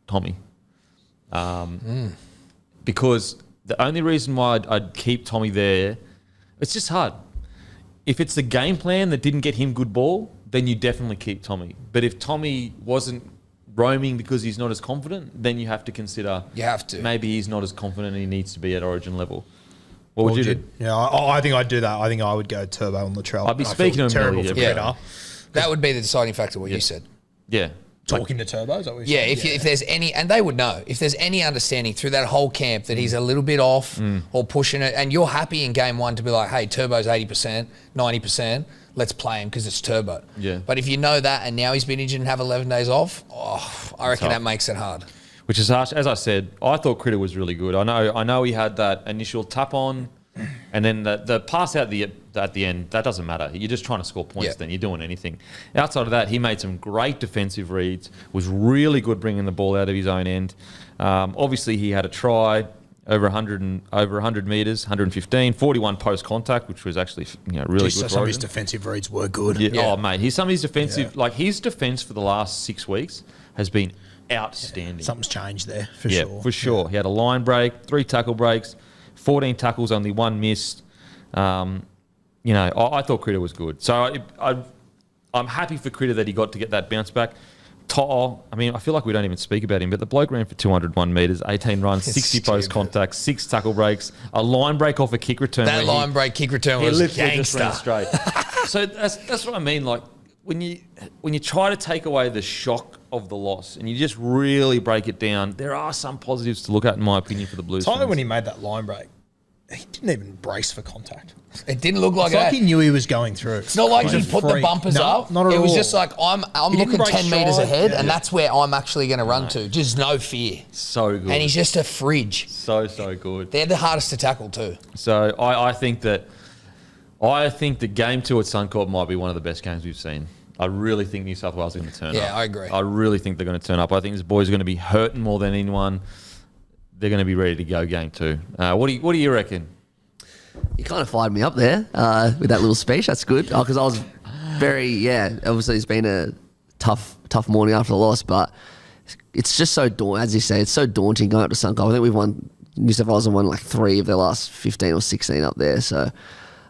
Tommy. Because the only reason why I'd keep Tommy there, it's just hard. If it's the game plan that didn't get him good ball, then you definitely keep Tommy. But if Tommy wasn't roaming because he's not as confident, then you have to consider maybe he's not as confident and he needs to be at origin level. What would you do? Yeah, I think I'd do that. I think I would go Turbo and Latrell. I'd be speaking to him terrible for Critter. That would be the deciding factor, what you said. Yeah. Talking to Turbo, is that what you're saying? If there's any, and they would know, if there's any understanding through that whole camp that he's a little bit off or pushing it, and you're happy in game 1 to be like, hey, Turbo's 80%, 90%, let's play him because it's Turbo. Yeah. But if you know that and now he's been injured and have 11 days off, I reckon that makes it hard. Which is harsh. As I said, I thought Critter was really good. I know he had that initial tap on, and then the pass at the end, that doesn't matter. You're just trying to score points then. You're doing anything. Outside of that, he made some great defensive reads, was really good bringing the ball out of his own end. Obviously, he had a try, over 100 metres, 115, 41 post-contact, which was actually really good. Some of his defensive reads were good. Yeah. Oh, mate, some of his defensive, his defence for the last 6 weeks has been outstanding. Yeah, something's changed there, for sure. Yeah, for sure. He had a line break, 3 tackle breaks, 14 tackles, only 1 missed. I thought Critter was good. So I'm happy for Critter that he got to get that bounce back. To'o, I feel like we don't even speak about him, but the bloke ran for 201 metres, 18 runs, 60 post contact, 6 tackle breaks, a line break off a kick return. That line break kick return was gangster. Just ran straight. So that's what I mean. Like when you try to take away the shock of the loss and you just really break it down, there are some positives to look at, in my opinion, for the Blues. Tyler, when he made that line break, he didn't even brace for contact. It didn't look like that. It's like he knew he was going through. It's not like he put the bumpers up. Not at all. It was just like, I'm looking 10 metres ahead, and that's where I'm actually going to run to. Just no fear. So good. And he's just a fridge. So good. They're the hardest to tackle too. So I think the game 2 at Suncorp might be one of the best games we've seen. I really think New South Wales are going to turn up. Yeah, I agree. I really think they're going to turn up. I think this boys are going to be hurting more than anyone. They're going to be ready to go game 2. What do you reckon? You kind of fired me up there with that little speech. That's good. Because I was obviously it's been a tough morning after the loss, but it's just so daunting. As you say, it's so daunting going up to Suncorp. I think we've won, New South Wales have won like 3 of their last 15 or 16 up there. So,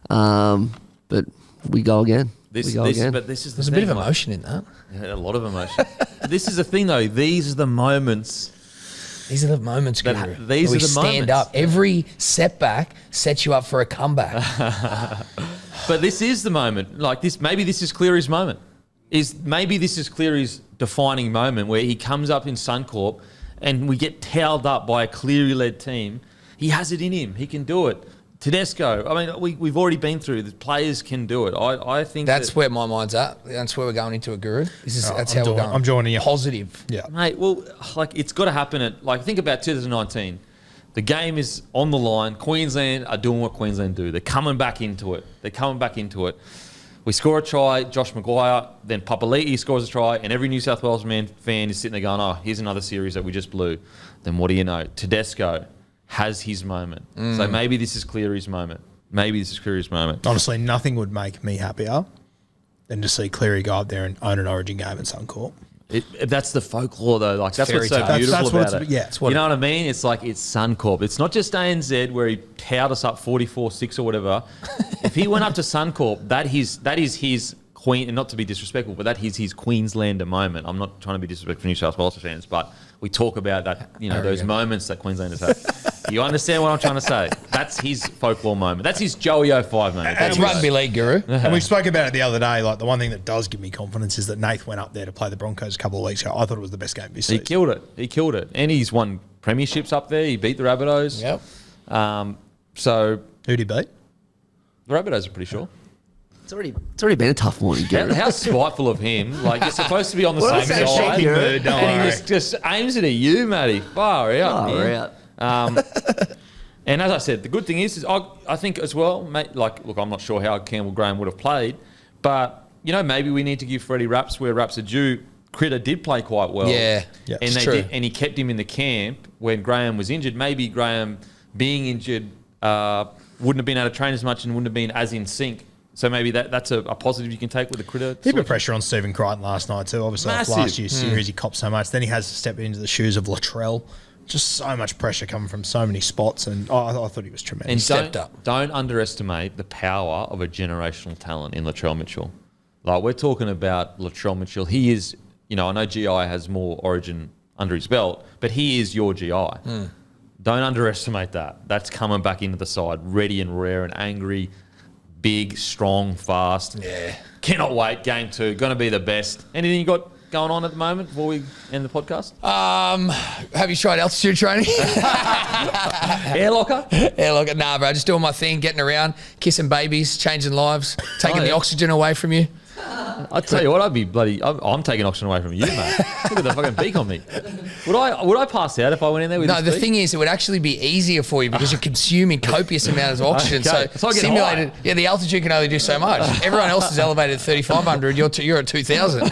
but we go again. But this is There's a bit of emotion in that. Yeah, a lot of emotion. This is the thing, though. These are the moments. These are the moments, Guru. These we are the stand moments. up. Every setback sets you up for a comeback. But this is the moment. Like this, maybe this is Cleary's moment. Maybe this is Cleary's defining moment where he comes up in Suncorp and we get towed up by a Cleary-led team. He has it in him. He can do it. Tedesco. I mean, we've already been through. The players can do it. I think that's where my mind's at. That's where we're going into it, Guru. That's how we're going. I'm joining you. Positive. Yeah. Mate, well, like it's got to happen at, like, think about 2019. The game is on the line. Queensland are doing what Queensland do. They're coming back into it. We score a try, Josh Maguire, then Papali'i scores a try, and every New South Wales fan is sitting there going, oh, here's another series that we just blew. Then what do you know? Tedesco has his moment. So maybe this is Cleary's moment. Honestly, nothing would make me happier than to see Cleary go up there and own an Origin game at Suncorp. That's the folklore, though. Like that's what's so tale. beautiful That's about it. Yeah, you know what I mean? It's like it's Suncorp. It's not just ANZ where he towed us up 44-6 or whatever. If he went up to Suncorp, that is his Queen, and not to be disrespectful, but that is his Queenslander moment. I'm not trying to be disrespectful for New South Wales fans, but we talk about that, those moments that Queenslanders have. You understand what I'm trying to say? That's his folklore moment. That's his Joey 05 moment. That's rugby league, Guru. And we spoke about it the other day. Like the one thing that does give me confidence is that Nath went up there to play the Broncos a couple of weeks ago. I thought it was the best game this season. He killed it. And he's won premierships up there. He beat the Rabbitohs. Yep. Who'd he beat? The Rabbitohs are pretty sure. It's already been a tough morning, Gary. How spiteful of him. Like, you're supposed to be on the same that side. shaky mood, don't and worry. he just aims it at you, Matty. Far out, man. And as I said, the good thing is I think as well, mate, like, look, I'm not sure how Campbell Graham would have played, but, maybe we need to give Freddie raps where raps are due. Critter did play quite well. Yeah, and true. And he kept him in the camp when Graham was injured. Maybe Graham being injured wouldn't have been able to train as much and wouldn't have been as in sync. So maybe that's a positive you can take with the Critter. Heap of pressure on Stephen Crichton last night too. Obviously, Massive. last year's series he copped so much. Then he has to step into the shoes of Latrell. Just so much pressure coming from so many spots, and I thought he was tremendous. And stepped up. Don't underestimate the power of a generational talent in Latrell Mitchell. Like, we're talking about Latrell Mitchell. He is, I know GI has more Origin under his belt, but he is your GI. Don't underestimate that. That's coming back into the side, ready and rare and angry, big, strong, fast. Yeah. Cannot wait. Game 2. Going to be the best. Anything you got going on at the moment before we end the podcast? Have you tried altitude training? Air locker? Yeah, look, nah, bro. Just doing my thing, getting around, kissing babies, changing lives, taking the oxygen away from you. I tell you what, I'm taking oxygen away from you, mate. Look at the fucking beak on me. Would I pass out if I went in there with No, this the beak? thing is, it would actually be easier for you because you're consuming copious amounts of oxygen. Okay. So I get simulated, high. yeah, the altitude can only do so much. Everyone else is elevated at 3,500. You're at 2,000.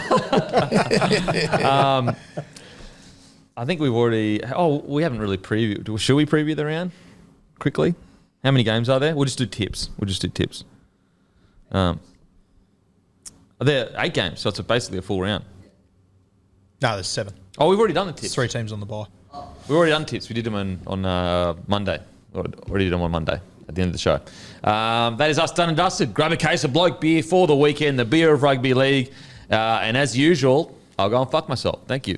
I think we've already... we haven't really previewed. Should we preview the round quickly? How many games are there? We'll just do tips. There are 8 games, so it's basically a full round. No, there's 7. Oh, we've already done the tips. There's 3 teams on the bye. We've already done tips. We did them on Monday. Already did them on Monday at the end of the show. That is us done and dusted. Grab a case of Bloke beer for the weekend, the beer of rugby league. And as usual, I'll go and fuck myself. Thank you.